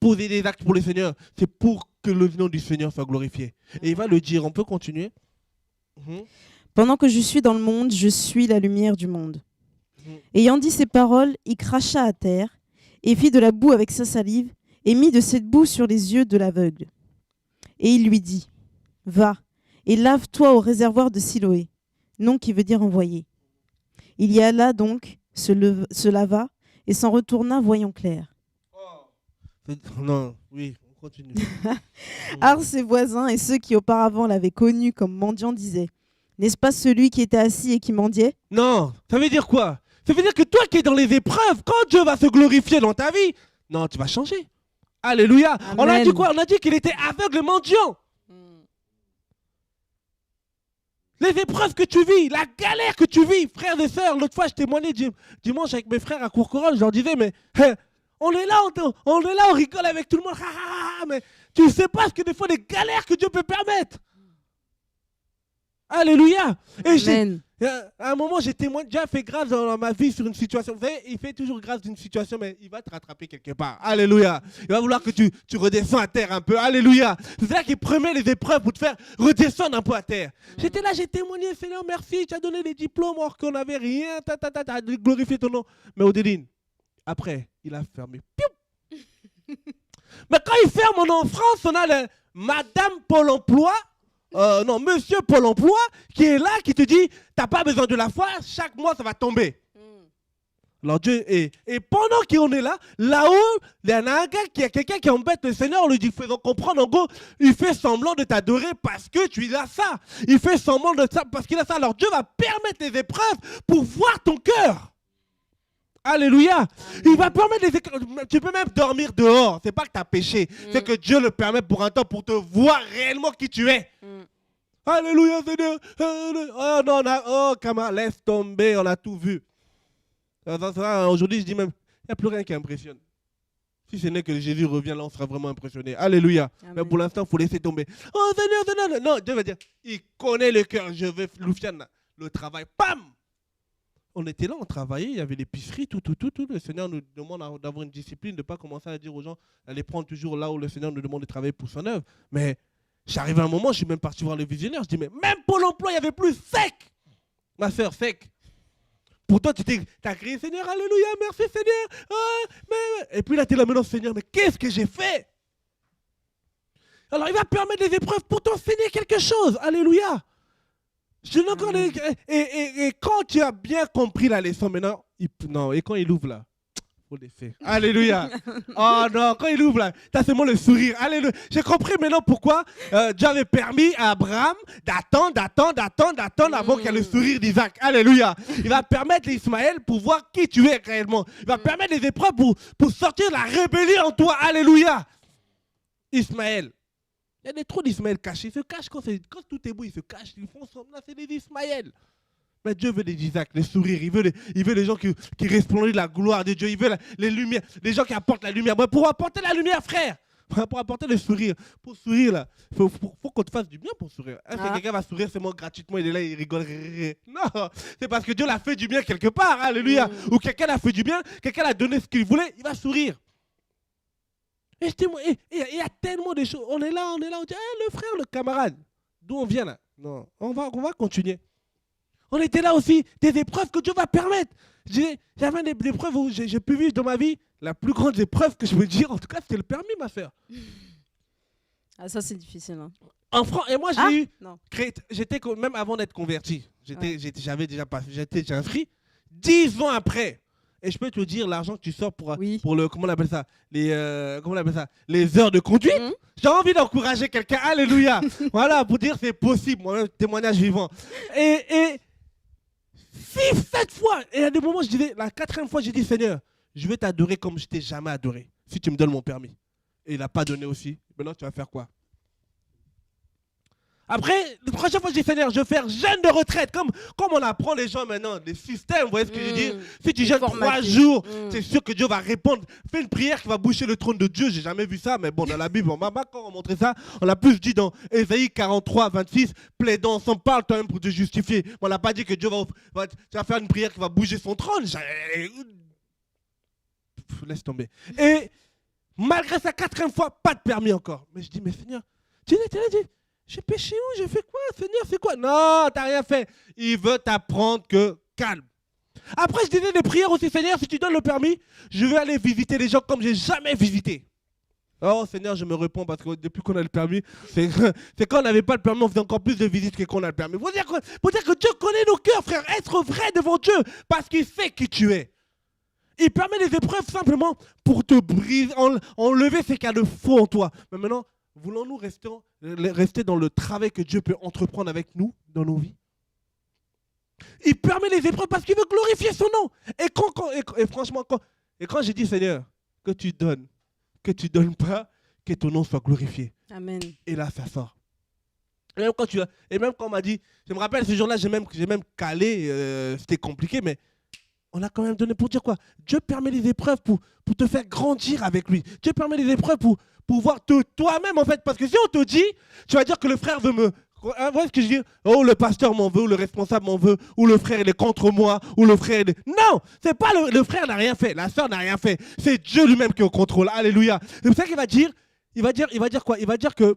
poser des actes pour le Seigneur, c'est pour que le nom du Seigneur soit glorifié. Et il va le dire, on peut continuer. Pendant que je suis dans le monde, je suis la lumière du monde. Ayant dit ces paroles, il cracha à terre et fit de la boue avec sa salive et mit de cette boue sur les yeux de l'aveugle. Et il lui dit, va et lave-toi au réservoir de Siloé, nom qui veut dire envoyé. Il y alla donc, se lava et s'en retourna voyant clair. Non, oui, on continue. Or ses voisins et ceux qui auparavant l'avaient connu comme mendiant disaient, n'est-ce pas celui qui était assis et qui mendiait? Non, ça veut dire quoi? Ça veut dire que toi qui es dans les épreuves, quand Dieu va se glorifier dans ta vie, non, tu vas changer. Alléluia. Amen. On a dit quoi? On a dit qu'il était aveugle et mendiant. Les épreuves que tu vis, la galère que tu vis, frères et sœurs. L'autre fois, je témoignais dimanche avec mes frères à Courcouronne, je leur disais, mais on est là, on rigole avec tout le monde. Mais tu ne sais pas ce que des fois, des galères que Dieu peut permettre. Alléluia. Amen. Et à un moment, j'ai témoigné, Dieu a fait grâce dans ma vie sur une situation. Vous savez, il fait toujours grâce d'une situation, mais il va te rattraper quelque part. Alléluia. Il va vouloir que tu redescends à terre un peu. Alléluia. C'est là qu'il promet les épreuves pour te faire redescendre un peu à terre. J'étais là, j'ai témoigné, Seigneur, merci, tu as donné des diplômes alors qu'on n'avait rien. Tu as glorifié ton nom. Mais Odéline, après, il a fermé. Mais quand il ferme en France, on a Madame Pôle emploi. Monsieur Pôle emploi qui est là, qui te dit t'as pas besoin de la foi, chaque mois ça va tomber. Alors Dieu et pendant qu'on est là, là-haut, il y en a un gars qui a quelqu'un qui embête le Seigneur, on lui dit faisons comprendre, en gros, il fait semblant de t'adorer parce que tu as ça. Il fait semblant de ça parce qu'il a ça. Alors Dieu va permettre les épreuves pour voir ton cœur. Alléluia. Il va permettre les épreuves. Tu peux même dormir dehors. C'est pas que tu as péché. C'est que Dieu le permet pour un temps pour te voir réellement qui tu es. Alléluia, Seigneur. Oh non, Kama, laisse tomber, on a tout vu. Aujourd'hui, je dis même, il n'y a plus rien qui impressionne. Si ce n'est que Jésus revient, là, on sera vraiment impressionné. Alléluia. Amen. Mais pour l'instant, il faut laisser tomber. Oh Seigneur. Non, Dieu va dire, il connaît le cœur. Je vais Loufiane, le travail. Pam! On était là, on travaillait, il y avait l'épicerie, tout. Le Seigneur nous demande d'avoir une discipline, de ne pas commencer à dire aux gens, d'aller prendre toujours là où le Seigneur nous demande de travailler pour son œuvre. Mais j'arrive à un moment, je suis même parti voir le visionnaire, je dis, mais même pour l'emploi, il y avait plus sec. Ma soeur, sec. Pourtant, tu as crié, Seigneur, alléluia, merci Seigneur. Et puis là, tu es là maintenant, Seigneur, mais qu'est-ce que j'ai fait? Alors, il va permettre des épreuves pour t'enseigner quelque chose. Alléluia. Et quand tu as bien compris la leçon maintenant, et quand il ouvre là, il faut laisser. Alléluia. Oh non, quand il ouvre là, tu as seulement le sourire. Alléluia. J'ai compris maintenant pourquoi Dieu avait permis à Abraham d'attendre avant qu'il y ait le sourire d'Isaac. Alléluia. Il va permettre l'Ismaël pour voir qui tu es réellement. Il va permettre les épreuves pour sortir la rébellion en toi. Alléluia. Ismaël. Il y a trop d'Ismaël cachés. Ils se cachent quand tout est beau, ils se cachent. Ils font semblant, c'est des Ismaël. Mais Dieu veut des Isaac, les sourires. Il veut les gens qui resplendissent la gloire de Dieu. Il veut les lumières, les gens qui apportent la lumière. Mais pour apporter la lumière, frère, pour apporter le sourire, pour sourire, là, faut qu'on te fasse du bien pour sourire. Est-ce que quelqu'un va sourire seulement gratuitement, il est là, il rigole. Non, c'est parce que Dieu l'a fait du bien quelque part. Alléluia. Ou quelqu'un l'a fait du bien, quelqu'un a donné ce qu'il voulait, il va sourire. Et il y a tellement de choses. On est là, on dit, le frère, le camarade, d'où on vient là? Non, on va continuer. On était là aussi, des épreuves que Dieu va permettre. J'avais des épreuves où j'ai pu vivre dans ma vie. La plus grande épreuve que je peux dire, en tout cas, c'était le permis, ma soeur. Ah, ça, c'est difficile. Hein. Et moi, j'ai eu. Non. J'étais, même avant d'être converti, j'avais déjà passé, j'étais inscrit. 10 ans après. Et je peux te dire, l'argent que tu sors pour le. Comment on appelle ça? Les heures de conduite. J'ai envie d'encourager quelqu'un. Alléluia. Voilà, pour dire c'est possible. Moi, témoignage vivant. Et 6-7 fois. Et à des moments, je disais, la 4e fois, j'ai dit, Seigneur, je vais t'adorer comme je t'ai jamais adoré. Si tu me donnes mon permis. Et il n'a pas donné aussi. Maintenant, tu vas faire quoi? Après, la prochaine fois, je dis, Seigneur, je vais faire jeûne de retraite. Comme on apprend les gens maintenant, des systèmes, vous voyez ce que je dis? Si tu jeûnes 3 jours, c'est sûr que Dieu va répondre. Fais une prière qui va boucher le trône de Dieu. J'ai jamais vu ça, mais bon, dans la Bible, quand on montrait ça, on a plus dit dans Ésaïe 43, 26, plaidons, on s'en parle toi-même pour te justifier. On n'a pas dit que Dieu va faire une prière qui va bouger son trône. Laisse tomber. Et malgré ça, 4e fois, pas de permis encore. Mais je dis, mais Seigneur, tu l'as dit. J'ai péché où? J'ai fait quoi, Seigneur? C'est quoi? Non, t'as rien fait. Il veut t'apprendre que calme. Après, je disais des prières aussi, Seigneur, si tu donnes le permis, je vais aller visiter les gens comme j'ai jamais visité. Oh Seigneur, je me réponds parce que depuis qu'on a le permis, c'est quand on n'avait pas le permis, on faisait encore plus de visites que quand on a le permis. Pour dire que Dieu connaît nos cœurs, frère. Être vrai devant Dieu parce qu'il sait qui tu es. Il permet les épreuves simplement pour te briser, enlever ce qu'il y a de faux en toi. Mais maintenant, voulons-nous rester dans le travail que Dieu peut entreprendre avec nous, dans nos vies? Il permet les épreuves parce qu'il veut glorifier son nom. Et franchement, quand j'ai dit, Seigneur, que tu donnes pas, que ton nom soit glorifié. Amen. Et là, ça sort. Et même quand on m'a dit, je me rappelle ce jour-là, j'ai même calé, c'était compliqué, mais on a quand même donné pour dire quoi? Dieu permet les épreuves pour te faire grandir avec lui. Dieu permet les épreuves pour voir toi-même, en fait. Parce que si on te dit, tu vas dire que le frère veut me... Vous voyez ce que je dis? Oh, le pasteur m'en veut, ou le responsable m'en veut, ou le frère il est contre moi, ou le frère il est... Non, c'est pas le frère n'a rien fait, la soeur n'a rien fait. C'est Dieu lui-même qui est au contrôle. Alléluia. C'est pour ça qu'il va dire, il va dire quoi? Il va dire que,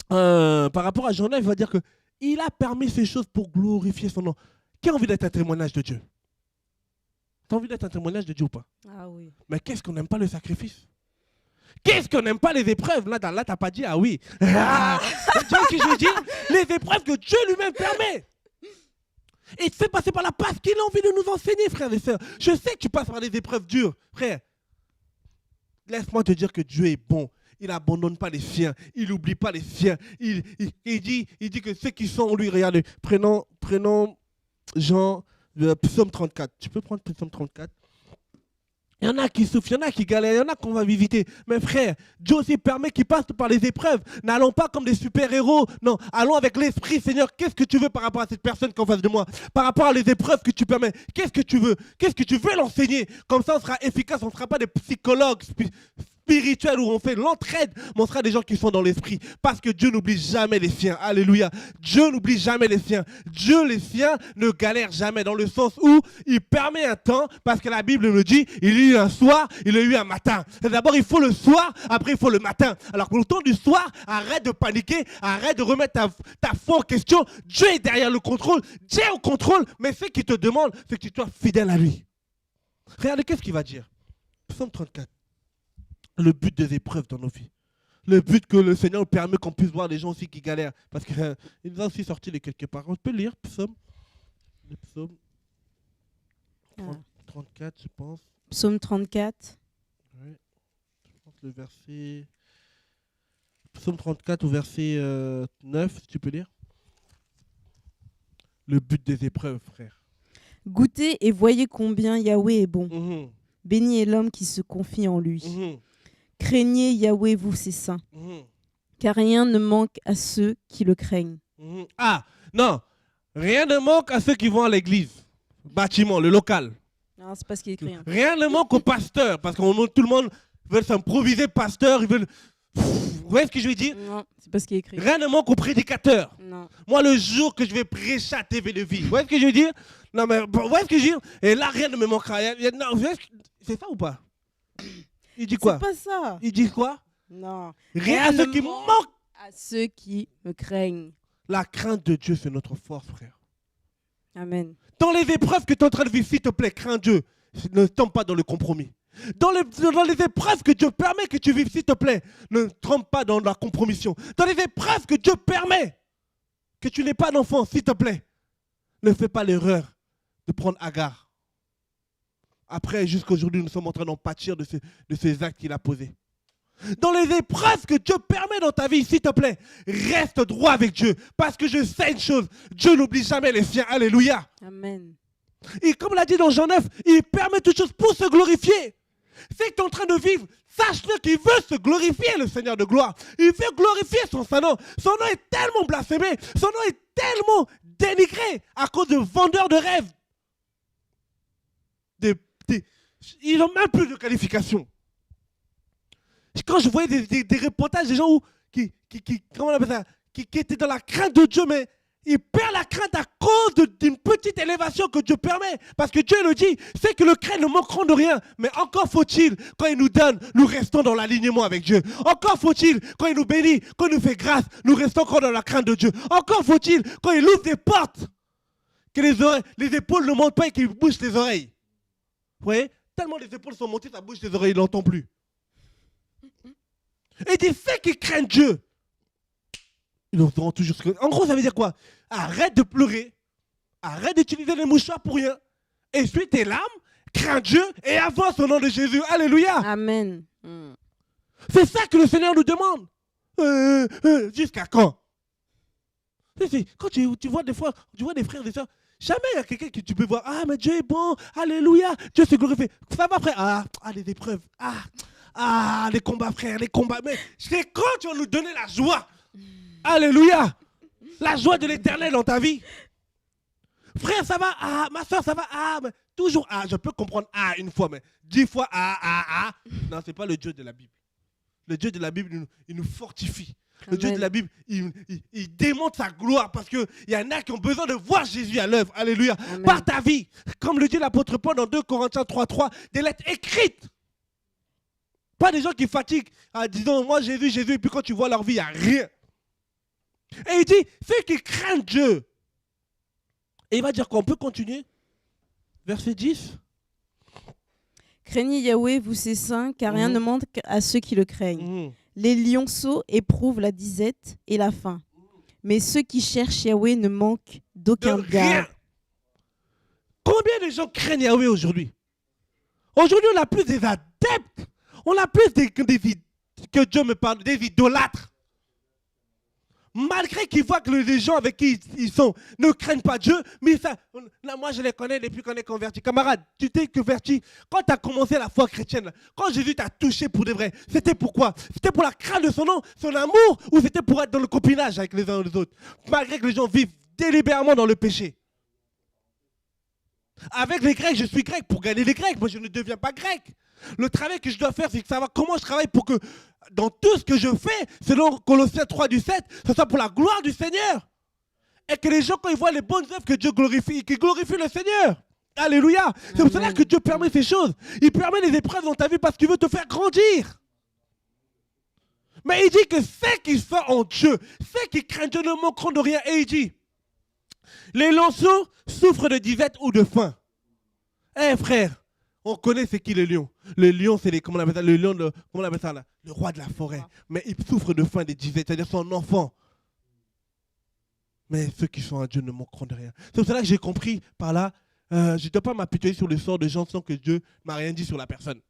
par rapport à Jonas, il va dire que il a permis ces choses pour glorifier son nom. Qui a envie d'être un témoignage de Dieu? T'as envie d'être un témoignage de Dieu ou pas? Ah oui. Mais qu'est-ce qu'on n'aime pas le sacrifice? Qu'est-ce qu'on n'aime pas les épreuves? Là, t'as pas dit ah oui. Tu vois ce que je veux dire? Les épreuves que Dieu lui-même permet. Et il te fait passer par là parce qu'il a envie de nous enseigner, frères et sœurs. Je sais que tu passes par des épreuves dures, frère. Laisse-moi te dire que Dieu est bon. Il n'abandonne pas les siens. Il n'oublie pas les siens. Il dit que ceux qui sont en lui, regardez, prenons Jean... Psaume 34. Tu peux prendre Psaume 34? Il y en a qui souffrent, il y en a qui galèrent, il y en a qu'on va visiter. Mais frère, Dieu aussi permet qu'ils passent par les épreuves. N'allons pas comme des super-héros. Non, allons avec l'esprit. Seigneur, qu'est-ce que tu veux par rapport à cette personne qui est en face de moi? Par rapport à les épreuves que tu permets, qu'est-ce que tu veux? Qu'est-ce que tu veux l'enseigner? Comme ça, on sera efficace, on ne sera pas des psychologues spirituel où on fait l'entraide, mais on sera des gens qui sont dans l'esprit. Parce que Dieu n'oublie jamais les siens. Alléluia. Dieu n'oublie jamais les siens. Dieu, les siens, ne galèrent jamais dans le sens où il permet un temps, parce que la Bible le dit, il y a eu un soir, il y a eu un matin. D'abord, il faut le soir, après, il faut le matin. Alors, pour le temps du soir, arrête de paniquer, arrête de remettre ta foi en question. Dieu est derrière le contrôle. Dieu est au contrôle, mais ce qu'il te demande, c'est que tu sois fidèle à lui. Regardez, qu'est-ce qu'il va dire? Psaume 34. Le but des épreuves dans nos vies. Le but que le Seigneur permet qu'on puisse voir des gens aussi qui galèrent. Parce qu'il nous a aussi sorti de quelque part. On peut lire Psaume. Le Psaume 34, je pense. Psaume 34. Oui. Je pense le verset... Psaume 34 au verset 9, si tu peux lire. Le but des épreuves, frère. Goûtez et voyez combien Yahweh est bon. Mmh. Béni est l'homme qui se confie en lui. Mmh. Craignez Yahweh, vous ses saints, car rien ne manque à ceux qui le craignent. Ah, non. Rien ne manque à ceux qui vont à l'église. Bâtiment, le local. Non, c'est pas ce qui est écrit. Hein. Rien ne manque aux pasteurs. Parce que tout le monde veut s'improviser pasteur. Ils veulent... Vous voyez ce que je veux dire? Non, c'est pas ce qui est écrit. Rien ne manque aux prédicateurs. Non. Moi, le jour que je vais prêcher à TV de vie, vous voyez ce que je veux dire? Non, mais vous voyez ce que je veux dire? Et là, rien ne me manquera. Non, c'est ça ou pas? Il dit quoi? C'est pas ça. Il dit quoi? Non. Rien à ceux qui manquent. À ceux qui me craignent. La crainte de Dieu, c'est notre force, frère. Amen. Dans les épreuves que tu es en train de vivre, s'il te plaît, crains Dieu. Ne tombe pas dans le compromis. Dans les épreuves que Dieu permet que tu vives, s'il te plaît, ne trompe pas dans la compromission. Dans les épreuves que Dieu permet que tu n'aies pas d'enfant, s'il te plaît, ne fais pas l'erreur de prendre Agar. Après, jusqu'à aujourd'hui, nous sommes en train d'en pâtir de ces actes qu'il a posés. Dans les épreuves que Dieu permet dans ta vie, s'il te plaît, reste droit avec Dieu. Parce que je sais une chose, Dieu n'oublie jamais les siens. Alléluia. Amen. Et comme l'a dit dans Jean 9, il permet toutes choses pour se glorifier. C'est que tu es en train de vivre, sache-le qu'il veut se glorifier, le Seigneur de gloire. Il veut glorifier son Saint-Nom. Son nom est tellement blasphémé, son nom est tellement dénigré à cause de vendeurs de rêves. Ils n'ont même plus de qualification. Quand je voyais des reportages des gens comment on appelle ça, qui étaient dans la crainte de Dieu, mais ils perdent la crainte à cause d'une petite élévation que Dieu permet. Parce que Dieu le dit, c'est que le craint ne manqueront de rien. Mais encore faut-il, quand il nous donne, nous restons dans l'alignement avec Dieu. Encore faut-il, quand il nous bénit, quand il nous fait grâce, nous restons encore dans la crainte de Dieu. Encore faut-il, quand il ouvre des portes, que les épaules ne montent pas et qu'il bouge les oreilles. Vous voyez? Tellement les épaules sont montées, ça bouge les oreilles, il n'entend plus. Et il dit, ceux qui craignent Dieu, ils auront toujours ce que... En gros, ça veut dire quoi? Arrête de pleurer, arrête d'utiliser les mouchoirs pour rien, essuie tes larmes, crains Dieu et avance au nom de Jésus. Alléluia. Amen. C'est ça que le Seigneur nous demande. Jusqu'à quand? Quand tu vois des fois, tu vois des frères et des sœurs, jamais il y a quelqu'un que tu peux voir. Ah, mais Dieu est bon, alléluia, Dieu se glorifie. Ça va, frère? Ah, les épreuves. Les combats, frère, les combats. Mais c'est quand tu vas nous donner la joie? Alléluia. La joie de l'éternel dans ta vie. Frère, ça va? Ma soeur, ça va? Mais toujours je peux comprendre une fois, mais 10 fois Non, ce n'est pas le Dieu de la Bible. Le Dieu de la Bible, il nous fortifie. Le Dieu de la Bible, il démontre sa gloire parce qu'il y en a qui ont besoin de voir Jésus à l'œuvre. Alléluia. Amen. Par ta vie. Comme le dit l'apôtre Paul dans 2 Corinthiens 3:3, des lettres écrites. Pas des gens qui fatiguent en disant, moi Jésus, Jésus, et puis quand tu vois leur vie, il n'y a rien. Et il dit, ceux qui craignent Dieu. Et il va dire qu'on peut continuer. Verset 10. Craignez Yahweh, vous ses saints, car rien ne manque à ceux qui le craignent. Les lionceaux éprouvent la disette et la faim. Mais ceux qui cherchent Yahweh ne manquent d'aucun bien. Combien de gens craignent Yahweh aujourd'hui? Aujourd'hui, on a plus des adeptes. On a plus que Dieu me parle, des idolâtres. Malgré qu'ils voient que les gens avec qui ils sont ne craignent pas Dieu, mais ça, là, moi je les connais depuis qu'on est convertis. Camarade, tu t'es converti quand tu as commencé la foi chrétienne, quand Jésus t'a touché pour de vrai, c'était pourquoi? C'était pour la crainte de son nom, son amour, ou c'était pour être dans le copinage avec les uns et les autres? Malgré que les gens vivent délibérément dans le péché. Avec les Grecs, je suis grec pour gagner les Grecs, moi je ne deviens pas grec. Le travail que je dois faire, c'est de savoir comment je travaille pour que dans tout ce que je fais, selon Colossiens 3:7, ce soit pour la gloire du Seigneur. Et que les gens, quand ils voient les bonnes œuvres que Dieu glorifie, qu'ils glorifient le Seigneur. Alléluia. C'est pour cela que Dieu permet ces choses. Il permet les épreuves dans ta vie parce qu'il veut te faire grandir. Mais il dit que ceux qui sont en Dieu, ceux qui craignent Dieu ne manqueront de rien. Et il dit, les lionceaux souffrent de disette ou de faim. Frère, on connaît c'est qui le lion. Le lion, c'est comment on appelle ça, le lion, comment on appelle ça là, le roi de la forêt. Mais il souffre de faim, de disette, c'est-à-dire son enfant. Mais ceux qui sont à Dieu ne manqueront de rien. C'est pour cela que j'ai compris par là, je ne dois pas m'apitoyer sur le sort de gens sans que Dieu ne m'a rien dit sur la personne.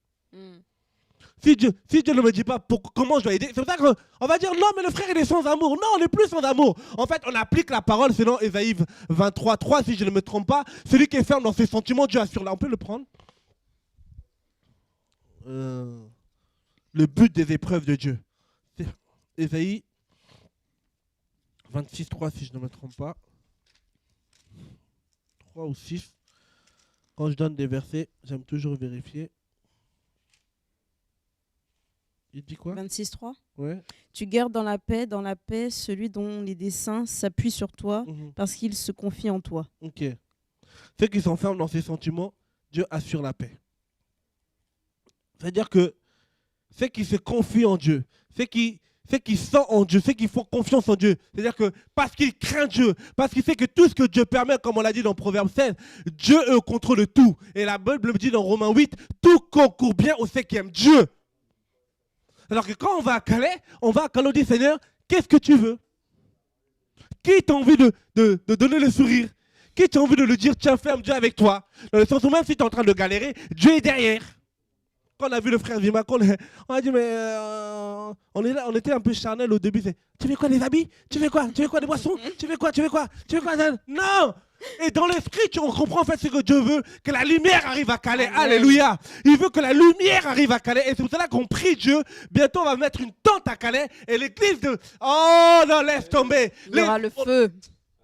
Si Dieu ne me dit pas comment je dois aider, c'est pour ça qu'on va dire non, mais le frère il est sans amour. Non, on n'est plus sans amour. En fait, on applique la parole selon Ésaïe 23:3, si je ne me trompe pas. Celui qui est ferme dans ses sentiments, Dieu assure. Là, on peut le prendre. Le but des épreuves de Dieu. C'est Ésaïe 26:3, si je ne me trompe pas. 3 ou 6. Quand je donne des versets, j'aime toujours vérifier. Il dit quoi? 26.3. Ouais. Tu gardes dans la paix, celui dont les desseins s'appuient sur toi parce qu'il se confie en toi. Ok. Ceux qui s'enferment dans ses sentiments, Dieu assure la paix. C'est-à-dire que ceux qui se confient en Dieu, ceux qui sont en Dieu, ceux qui font confiance en Dieu, c'est-à-dire que parce qu'ils craignent Dieu, parce qu'ils savent que tout ce que Dieu permet, comme on l'a dit dans Proverbe 16, Dieu est au contrôle de tout. Et la Bible dit dans Romains 8, tout concourt bien aux ceux qui aiment Dieu. Alors que quand on va à Calais, on dit Seigneur, qu'est-ce que tu veux? Qui t'a envie de donner le sourire? Qui t'a envie de le dire, tiens, ferme Dieu avec toi? Dans le sens où même si tu es en train de galérer, Dieu est derrière. Quand on a vu le frère Vima, on a dit, mais on était un peu charnel au début. Tu veux quoi, des habits? Tu veux quoi? Tu veux quoi, des boissons? Tu veux quoi? Tu veux quoi? Tu veux quoi? Non! Et dans l'esprit, on comprend en fait ce que Dieu veut, que la lumière arrive à Calais. Amen. Alléluia. Il veut que la lumière arrive à Calais. Et c'est pour cela qu'on prie Dieu. Bientôt, on va mettre une tente à Calais. Et l'église de... Oh non, laisse tomber. Il y aura le feu.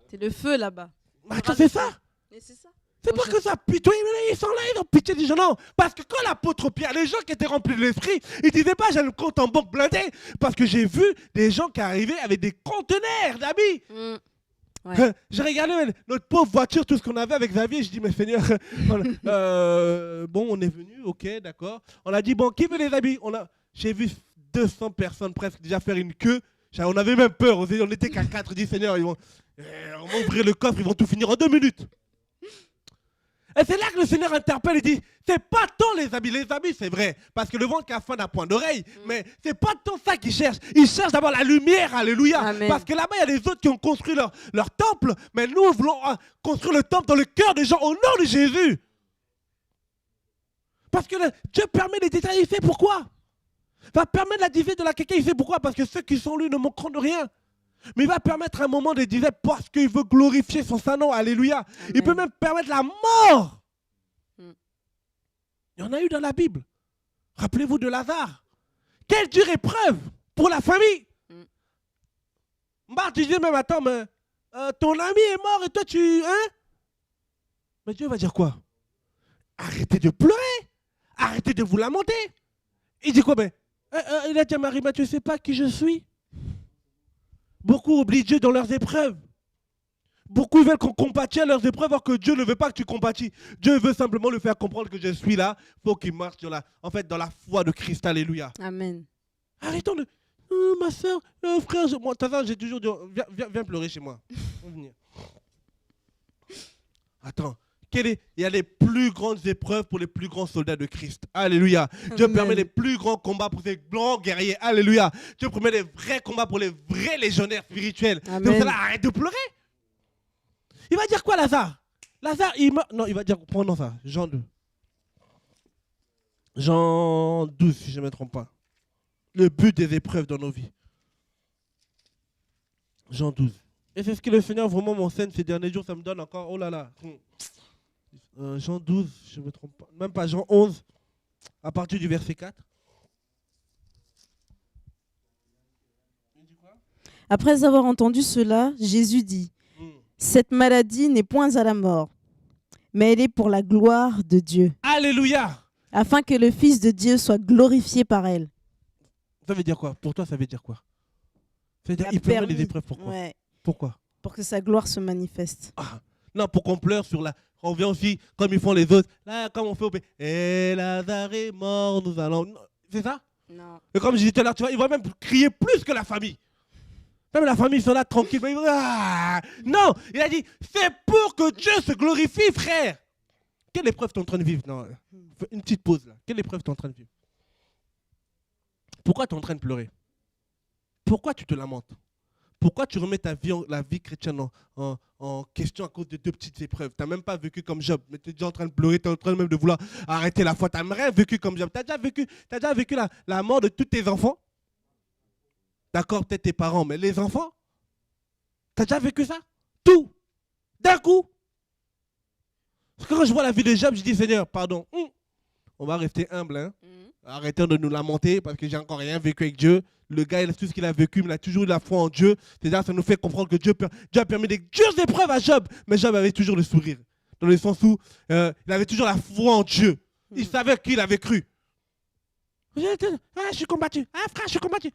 C'est le feu là-bas. Attends, c'est ça? C'est ça. C'est pas que ça pitié, ils sont là, ils ont pitié des gens, non. Parce que quand l'apôtre Pierre, les gens qui étaient remplis de l'esprit, ils disaient pas j'ai le compte en banque blindé. Parce que j'ai vu des gens qui arrivaient avec des conteneurs d'habits. Ouais. J'ai regardé notre pauvre voiture, tout ce qu'on avait avec Xavier, je dis mais Seigneur, bon on est venu, ok, d'accord. On a dit bon qui veut les habits? J'ai vu 200 personnes presque déjà faire une queue. On avait même peur, on était qu'à 4, on dit Seigneur, on va ouvrir le coffre, ils vont tout finir en 2 minutes. Et c'est là que le Seigneur interpelle et dit, c'est pas tant les habits c'est vrai, parce que le ventre qui a faim n'a point d'oreille, mais c'est pas tant ça qu'ils cherchent. Ils cherchent d'abord la lumière, alléluia. Amen. Parce que là-bas, il y a des autres qui ont construit leur temple, mais nous voulons construire le temple dans le cœur des gens au nom de Jésus. Parce que Dieu permet les détails, il sait pourquoi. Va permettre la division de la quelqu'un, il sait pourquoi, parce que ceux qui sont lui ne manqueront de rien. Mais il va permettre un moment de dire parce qu'il veut glorifier son Saint-Nom. Alléluia. Amen. Il peut même permettre la mort. Il y en a eu dans la Bible. Rappelez-vous de Lazare. Quelle dure épreuve pour la famille. Tu disais même, attends, mais ton ami est mort et toi tu... Hein? Mais Dieu va dire quoi? Arrêtez de pleurer. Arrêtez de vous lamenter. Il dit quoi? Il a dit à Marie, tu ne sais pas qui je suis? Beaucoup oublient Dieu dans leurs épreuves. Beaucoup veulent qu'on compatit à leurs épreuves alors que Dieu ne veut pas que tu compatis. Dieu veut simplement le faire comprendre que je suis là pour qu'il marche dans la foi de Christ. Alléluia. Amen. Arrêtons de... ma soeur, frère, moi, j'ai toujours dit, viens pleurer chez moi. Attends. Il y a les plus grandes épreuves pour les plus grands soldats de Christ. Alléluia. Amen. Dieu permet les plus grands combats pour ces grands guerriers. Alléluia. Dieu permet les vrais combats pour les vrais légionnaires spirituels. Amen. Donc cela, arrête de pleurer. Il va dire quoi, Lazare? Lazare, non, il va dire, prenons ça, Jean 2. Jean 12, si je ne me trompe pas. Le but des épreuves dans nos vies. Jean 12. Et c'est ce que le Seigneur vraiment m'enseigne ces derniers jours, ça me donne encore, oh là là. Jean 12, je ne me trompe pas, même pas Jean 11, à partir du verset 4. Après avoir entendu cela, Jésus dit, cette maladie n'est point à la mort, mais elle est pour la gloire de Dieu. Alléluia. Afin que le Fils de Dieu soit glorifié par elle. Ça veut dire quoi? Pour toi, ça veut dire quoi? Ça veut dire il permet les épreuves, pourquoi? Ouais. Pourquoi? Pour que sa gloire se manifeste. Non, pour qu'on pleure sur la... On vient aussi, comme ils font les autres, là, comme on fait au pays. Et Lazare est mort, nous allons... C'est ça? Non. Et comme je disais tout à l'heure, tu vois, ils vont même crier plus que la famille. Même la famille, ils sont là tranquilles. Mais non, il a dit, c'est pour que Dieu se glorifie, frère. Quelle épreuve tu es en train de vivre? Non, une petite pause là. Quelle épreuve tu es en train de vivre? Pourquoi tu es en train de pleurer? Pourquoi tu te lamentes? Pourquoi tu remets la vie chrétienne en question à cause de 2 petites épreuves? Tu n'as même pas vécu comme Job, mais tu es déjà en train de pleurer, tu es en train même de vouloir arrêter la foi. Tu n'as rien vécu comme Job. Tu as déjà vécu la mort de tous tes enfants? D'accord, peut-être tes parents, mais les enfants? Tu as déjà vécu ça? Tout? D'un coup? Parce que quand je vois la vie de Job, je dis Seigneur, pardon, on va rester humble, hein? Arrêtons de nous lamenter parce que j'ai encore rien vécu avec Dieu. Le gars, il a tout ce qu'il a vécu, mais il a toujours eu la foi en Dieu. C'est-à-dire, ça nous fait comprendre que Dieu a permis des dures épreuves à Job, mais Job avait toujours le sourire. dans le sens où il avait toujours la foi en Dieu. Il savait qu'il avait cru. Je suis combattu. Frère, je suis combattu.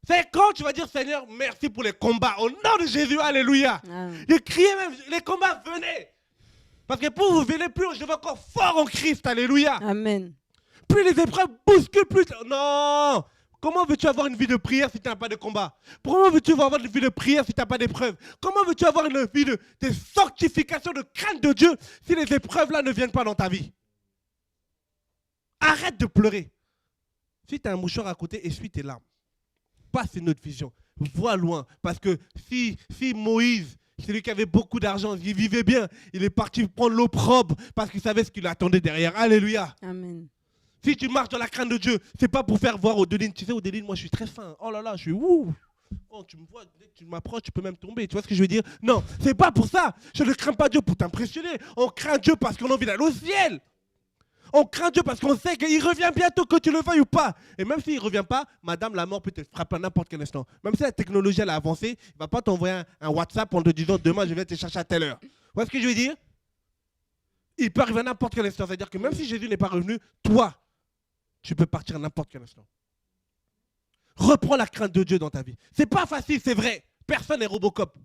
C'est quand tu vas dire, Seigneur, merci pour les combats. Au nom de Jésus, alléluia. Il criait même, les combats venaient. Parce que plus vous venez, plus je vais encore fort en Christ, alléluia. Amen. Plus les épreuves bousculent, plus... Non. Comment veux-tu avoir une vie de prière si tu n'as pas de combat? Comment veux-tu avoir une vie de prière si tu n'as pas d'épreuves? Comment veux-tu avoir une vie de sanctification, de crainte de Dieu si les épreuves-là ne viennent pas dans ta vie? Arrête de pleurer. Si tu as un mouchoir à côté, essuie tes larmes. Passe une autre vision. Vois loin. Parce que si Moïse, celui qui avait beaucoup d'argent, il vivait bien, il est parti prendre l'eau propre parce qu'il savait ce qui l'attendait derrière. Alléluia. Amen. Si tu marches dans la crainte de Dieu, c'est pas pour faire voir Odeline. Tu sais, Odeline, moi je suis très fin. Oh là là, je suis ouh. Oh, tu me vois, dès que tu m'approches, tu peux même tomber. Tu vois ce que je veux dire? Non, c'est pas pour ça. Je ne crains pas Dieu pour t'impressionner. On craint Dieu parce qu'on a envie d'aller au ciel. On craint Dieu parce qu'on sait qu'il revient bientôt, que tu le veuilles ou pas. Et même s'il ne revient pas, madame, la mort peut te frapper à n'importe quel instant. Même si la technologie elle a avancé, il ne va pas t'envoyer un WhatsApp en te disant demain je vais te chercher à telle heure. Vous voyez ce que je veux dire? Il peut arriver à n'importe quel instant. C'est-à-dire que même si Jésus n'est pas revenu, toi, tu peux partir à n'importe quel instant. Reprends la crainte de Dieu dans ta vie. C'est pas facile, c'est vrai. Personne n'est Robocop.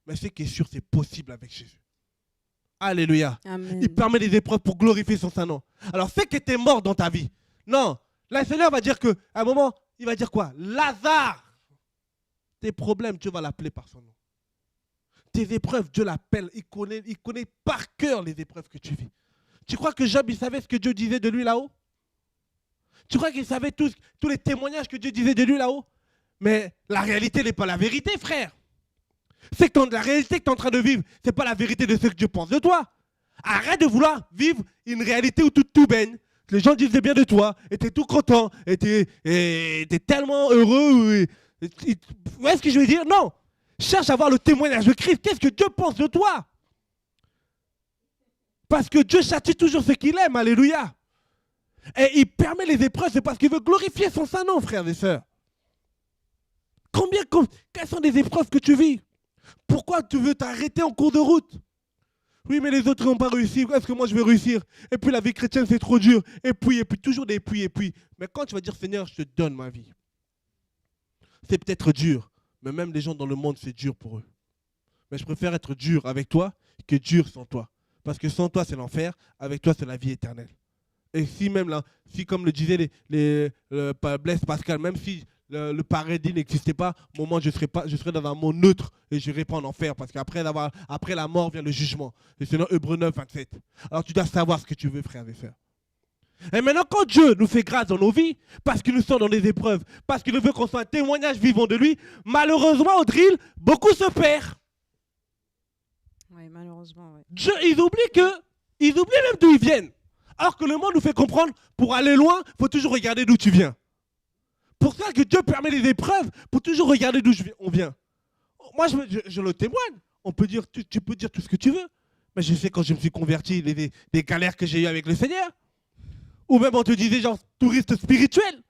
Mais ce qui est sûr, c'est possible avec Jésus. Alléluia. Amen. Il permet des épreuves pour glorifier son Saint-Nom. Alors, c'est que tu es mort dans ta vie. Non. Là, le Seigneur va dire qu'à un moment, il va dire quoi? Lazare. Tes problèmes, Dieu va l'appeler par son nom. Tes épreuves, Dieu l'appelle. Il connaît par cœur les épreuves que tu vis. Tu crois que Job, il savait ce que Dieu disait de lui là-haut? Tu crois qu'il savait tous les témoignages que Dieu disait de lui là-haut? Mais la réalité n'est pas la vérité, frère. C'est que la réalité que tu es en train de vivre, ce n'est pas la vérité de ce que Dieu pense de toi. Arrête de vouloir vivre une réalité où tout baigne. Les gens disent bien de toi, et tu es tout content, et tu es tellement heureux. Vous voyez ce que je veux dire? Non. Cherche à voir le témoignage de Christ. Qu'est-ce que Dieu pense de toi? Parce que Dieu châtie toujours ce qu'il aime. Alléluia. Et il permet les épreuves, c'est parce qu'il veut glorifier son Saint-Nom, frères et sœurs. Quelles sont les épreuves que tu vis? Pourquoi tu veux t'arrêter en cours de route? Oui, mais les autres n'ont pas réussi. Est-ce que moi je vais réussir? Et puis la vie chrétienne, c'est trop dur. Et puis, toujours des puis. Mais quand tu vas dire, Seigneur, je te donne ma vie. C'est peut-être dur. Mais même les gens dans le monde, c'est dur pour eux. Mais je préfère être dur avec toi que dur sans toi. Parce que sans toi, c'est l'enfer. Avec toi, c'est la vie éternelle. Et si même là, si comme le disait Blaise Pascal, même si le paradis n'existait pas, au moment je serais dans un monde neutre et je n'irai pas en enfer, parce qu'après la mort vient le jugement. Et c'est dans Hébreux 9, 27. Alors tu dois savoir ce que tu veux, frère et sœurs. Et maintenant, quand Dieu nous fait grâce dans nos vies, parce qu'il nous sort dans des épreuves, parce qu'il veut qu'on soit un témoignage vivant de lui, malheureusement, au drill, beaucoup se perdent. Oui, malheureusement, oui. Dieu, ils oublient même d'où ils viennent. Alors que le monde nous fait comprendre, pour aller loin, il faut toujours regarder d'où tu viens. Pour ça que Dieu permet les épreuves, pour toujours regarder d'où on vient. Moi, je le témoigne. Tu peux dire tout ce que tu veux. Mais je sais quand je me suis converti, les galères que j'ai eues avec le Seigneur. Ou même on te disait genre touriste spirituel.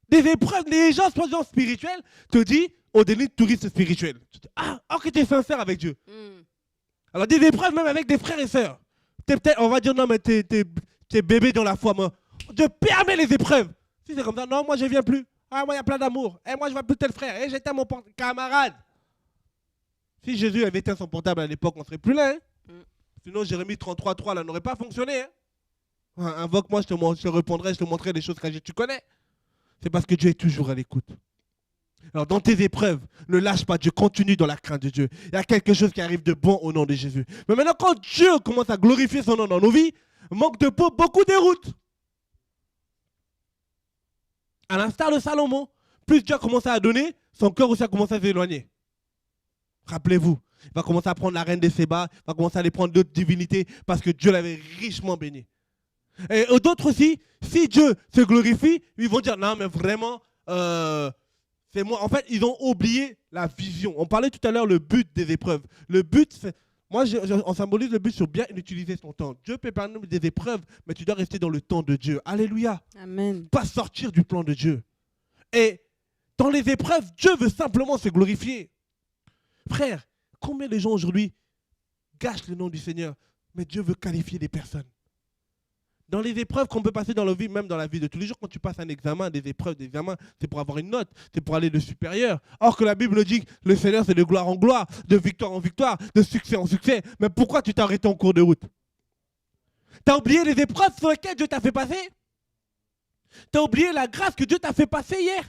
Des épreuves, les gens soi-disant spirituels te disent, Odeline, touriste spirituel. Tu dis, que tu es sincère avec Dieu. Alors des épreuves même avec des frères et sœurs. On va dire, non, mais t'es bébé dans la foi, moi. Dieu permet les épreuves. Si c'est comme ça, non, moi, je ne viens plus. Moi, il y a plein d'amour. Moi, je ne vois plus tel frère. J'étais mon camarade. Si Jésus avait éteint son portable à l'époque, on ne serait plus là. Sinon, Jérémie 33.3, là, n'aurait pas fonctionné. Invoque-moi, je te répondrai, je te montrerai des choses que tu connais. C'est parce que Dieu est toujours à l'écoute. Alors, dans tes épreuves, ne lâche pas Dieu, continue dans la crainte de Dieu. Il y a quelque chose qui arrive de bon au nom de Jésus. Mais maintenant, quand Dieu commence à glorifier son nom dans nos vies, manque de peau, beaucoup déroute. À l'instar de Salomon, plus Dieu a commencé à donner, son cœur aussi a commencé à s'éloigner. Rappelez-vous, il va commencer à prendre la reine de Séba, il va commencer à aller prendre d'autres divinités parce que Dieu l'avait richement béni. Et d'autres aussi, si Dieu se glorifie, ils vont dire non mais vraiment, c'est moi. En fait, ils ont oublié la vision. On parlait tout à l'heure le but des épreuves. Le but, on symbolise le but sur bien utiliser son temps. Dieu peut permettre des épreuves, mais tu dois rester dans le temps de Dieu. Alléluia. Amen. Pas sortir du plan de Dieu. Et dans les épreuves, Dieu veut simplement se glorifier. Frère, combien de gens aujourd'hui gâche le nom du Seigneur. Mais Dieu veut qualifier des personnes. Dans les épreuves qu'on peut passer dans la vie, même dans la vie de tous les jours, quand tu passes un examen, des épreuves, des examens, c'est pour avoir une note, c'est pour aller de supérieur. Or que la Bible dit que le Seigneur, c'est de gloire en gloire, de victoire en victoire, de succès en succès. Mais pourquoi tu t'es arrêté en cours de route? Tu as oublié les épreuves sur lesquelles Dieu t'a fait passer? Tu as oublié la grâce que Dieu t'a fait passer hier?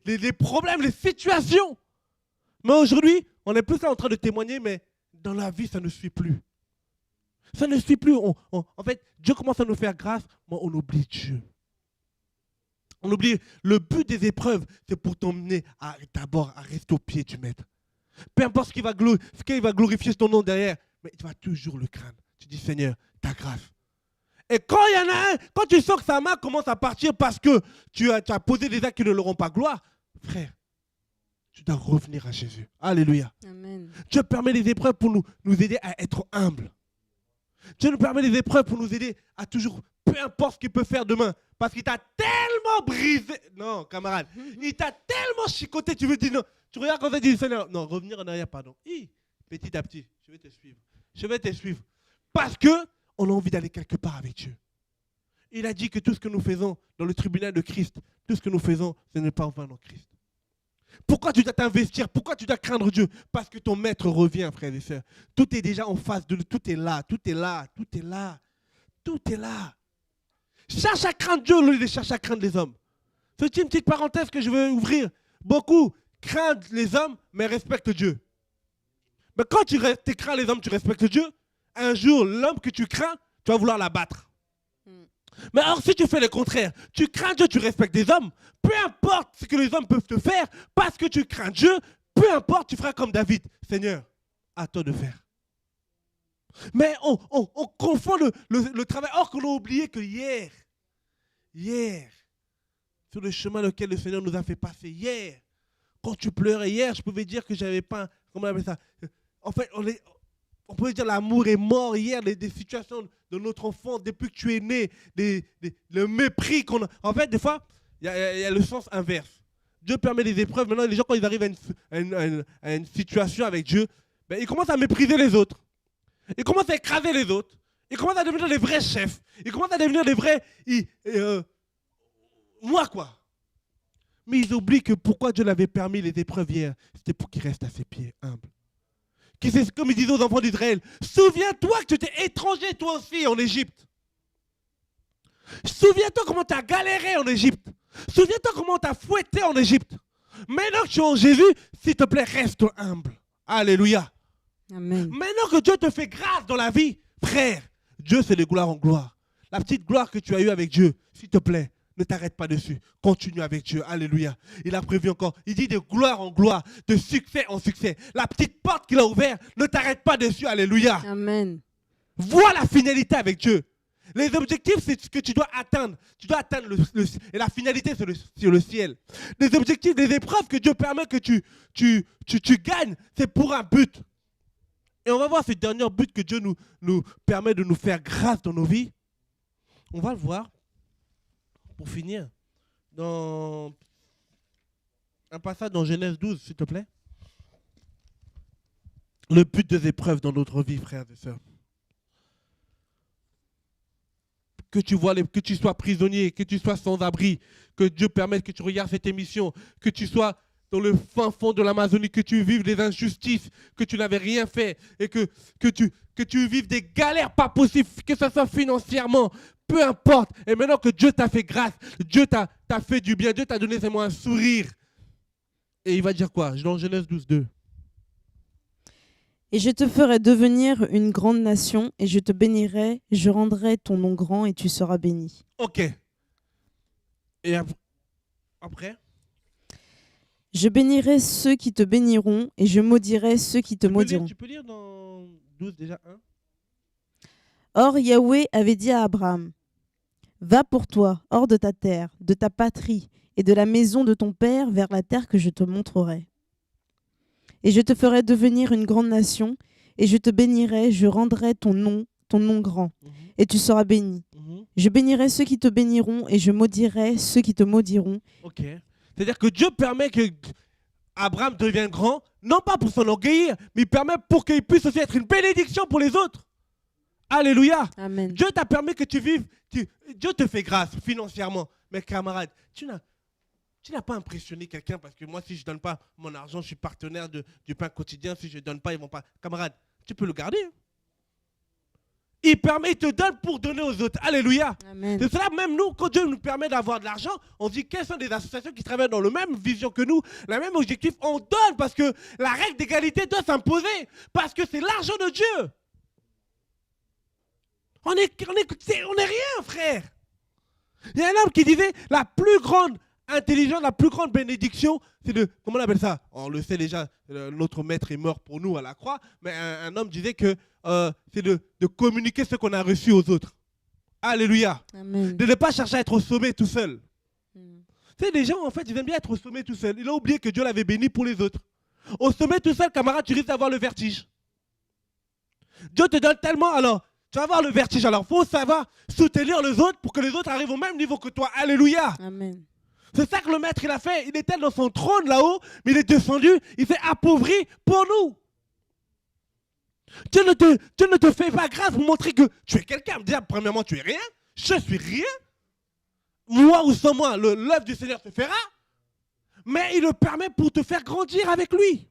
Les problèmes, les situations. Mais aujourd'hui, on est plus là en train de témoigner, mais dans la vie, ça ne suit plus. Ça ne suit plus. En fait, Dieu commence à nous faire grâce, mais on oublie Dieu. On oublie le but des épreuves, c'est pour t'emmener d'abord à rester au pied du Maître. Peu importe ce qui va glorifier ton nom derrière, mais tu vas toujours le craindre. Tu dis, Seigneur, ta grâce. Et quand il y en a un, quand tu sens que sa main commence à partir parce que tu as posé des actes qui ne leur ont pas gloire, frère, tu dois revenir à Jésus. Alléluia. Amen. Dieu permet les épreuves pour nous aider à être humbles. Dieu nous permet les épreuves pour nous aider à toujours, peu importe ce qu'il peut faire demain, parce qu'il t'a tellement brisé. Non, camarade, il t'a tellement chicoté, tu veux dire non. Tu regardes quand tu dis, Seigneur, non, revenir en arrière, pardon. Petit à petit, je vais te suivre. Je vais te suivre. Parce qu'on a envie d'aller quelque part avec Dieu. Il a dit que tout ce que nous faisons dans le tribunal de Christ, tout ce que nous faisons, ce n'est pas en vain en Christ. Pourquoi tu dois t'investir? Pourquoi tu dois craindre Dieu? Parce que ton maître revient, frères et sœurs. Tout est déjà en face de nous. Tout est là, tout est là, tout est là. Tout est là. Cherche à craindre Dieu au lieu de chercher à craindre les hommes. C'est une petite parenthèse que je veux ouvrir. Beaucoup craignent les hommes, mais respectent Dieu. Mais quand tu crains les hommes, tu respectes Dieu. Un jour, l'homme que tu crains, tu vas vouloir l'abattre. Mais alors, si tu fais le contraire, tu crains Dieu, tu respectes des hommes, peu importe ce que les hommes peuvent te faire, parce que tu crains Dieu, peu importe, tu feras comme David. Seigneur, à toi de faire. Mais on confond le travail. Or qu'on a oublié que hier, sur le chemin lequel le Seigneur nous a fait passer, hier, quand tu pleurais hier, je pouvais dire que j'avais pas, comment on appelle ça? En fait, on peut dire l'amour est mort hier, des situations de notre enfance, depuis que tu es né, le mépris qu'on a. En fait, des fois, il y a le sens inverse. Dieu permet des épreuves. Maintenant, les gens, quand ils arrivent à une situation avec Dieu, ben, ils commencent à mépriser les autres. Ils commencent à écraser les autres. Ils commencent à devenir des vrais chefs. Ils commencent à devenir des vrais... moi, quoi. Mais ils oublient que pourquoi Dieu l'avait permis les épreuves hier, c'était pour qu'ils restent à ses pieds, humbles. C'est comme il disait aux enfants d'Israël, souviens-toi que tu étais étranger toi aussi en Égypte. Souviens-toi comment tu as galéré en Égypte. Souviens-toi comment tu as fouetté en Égypte. Maintenant que tu es en Jésus, s'il te plaît, reste humble. Alléluia. Amen. Maintenant que Dieu te fait grâce dans la vie, frère, Dieu c'est de gloire en gloire. La petite gloire que tu as eue avec Dieu, s'il te plaît, ne t'arrête pas dessus. Continue avec Dieu. Alléluia. Il a prévu encore. Il dit de gloire en gloire, de succès en succès. La petite porte qu'il a ouverte, ne t'arrête pas dessus. Alléluia. Amen. Vois la finalité avec Dieu. Les objectifs, c'est ce que tu dois atteindre. Tu dois atteindre et la finalité, c'est sur le ciel. Les objectifs, les épreuves que Dieu permet que tu gagnes, c'est pour un but. Et on va voir ce dernier but que Dieu nous permet de nous faire grâce dans nos vies. On va le voir. Pour finir, dans un passage dans Genèse 12, s'il te plaît. Le but des épreuves dans notre vie, frères et sœurs. Que tu sois prisonnier, que tu sois sans abri, que Dieu permette que tu regardes cette émission, que tu sois dans le fin fond de l'Amazonie, que tu vives des injustices, que tu n'avais rien fait, et que tu vives des galères pas possibles, que ce soit financièrement, peu importe. Et maintenant que Dieu t'a fait grâce, Dieu t'a fait du bien, Dieu t'a donné seulement un sourire. Et il va dire quoi? Dans Genèse 12, 2. Et je te ferai devenir une grande nation, et je te bénirai, je rendrai ton nom grand, et tu seras béni. Ok. Et après? Je bénirai ceux qui te béniront, et je maudirai ceux qui te maudiront. Tu peux lire dans 12 déjà 1? Or Yahweh avait dit à Abraham, va pour toi, hors de ta terre, de ta patrie, et de la maison de ton père, vers la terre que je te montrerai. Et je te ferai devenir une grande nation, et je te bénirai, je rendrai ton nom grand, et tu seras béni. Je bénirai ceux qui te béniront, et je maudirai ceux qui te maudiront. Ok. C'est-à-dire que Dieu permet que Abraham devient grand, non pas pour s'enorgueillir, mais il permet pour qu'il puisse aussi être une bénédiction pour les autres. Alléluia. Amen. Dieu t'a permis que tu vives. Dieu te fait grâce financièrement. Mais camarade, tu n'as pas impressionné quelqu'un parce que moi, si je ne donne pas mon argent, je suis partenaire du pain quotidien. Si je ne donne pas, ils ne vont pas. Camarade, tu peux le garder. Hein. Il te donne pour donner aux autres. Alléluia. Amen. C'est cela, même nous, quand Dieu nous permet d'avoir de l'argent, on dit quelles sont des associations qui travaillent dans la même vision que nous, le même objectif. On donne parce que la règle d'égalité doit s'imposer. Parce que c'est l'argent de Dieu. On est rien, frère. Il y a un homme qui disait la plus grande intelligence, la plus grande bénédiction, c'est de. Comment on appelle ça? On le sait déjà, notre maître est mort pour nous à la croix, mais un homme disait que c'est de communiquer ce qu'on a reçu aux autres. Alléluia. Amen. De ne pas chercher à être au sommet tout seul. Tu sais, les gens, en fait, ils aiment bien être au sommet tout seul. Il a oublié que Dieu l'avait béni pour les autres. Au sommet tout seul, camarade, tu risques d'avoir le vertige. Dieu te donne tellement, alors. Tu vas avoir le vertige. Alors, il faut savoir soutenir les autres pour que les autres arrivent au même niveau que toi. Alléluia. Amen. C'est ça que le maître il a fait. Il était dans son trône là-haut, mais il est descendu. Il s'est appauvri pour nous. Dieu ne te fait pas grâce pour montrer que tu es quelqu'un. Déjà, premièrement, tu es rien. Je suis rien. Moi ou sans moi, l'œuvre du Seigneur se fera. Mais il le permet pour te faire grandir avec lui.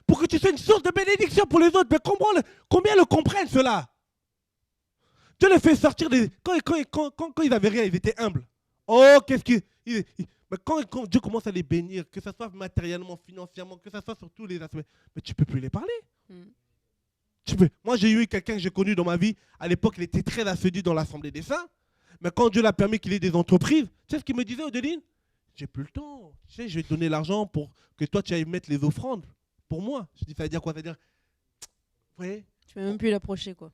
Pour que tu sois une source de bénédiction pour les autres. Mais combien le comprennent cela? Dieu les fait sortir des... Quand ils n'avaient rien, ils étaient humbles. Oh, qu'est-ce qu'ils... Mais quand Dieu commence à les bénir, que ce soit matériellement, financièrement, que ce soit sur tous les aspects, mais tu ne peux plus les parler. Moi, j'ai eu quelqu'un que j'ai connu dans ma vie. À l'époque, il était très assidu dans l'Assemblée des Saints. Mais quand Dieu l'a permis qu'il ait des entreprises, tu sais ce qu'il me disait, Odeline? J'ai plus le temps. Tu sais, je vais te donner l'argent pour que toi, tu ailles mettre les offrandes pour moi. Je dis, ça veut dire quoi? Ça veut dire... Vous voyez? Tu ne peux même plus l'approcher, quoi.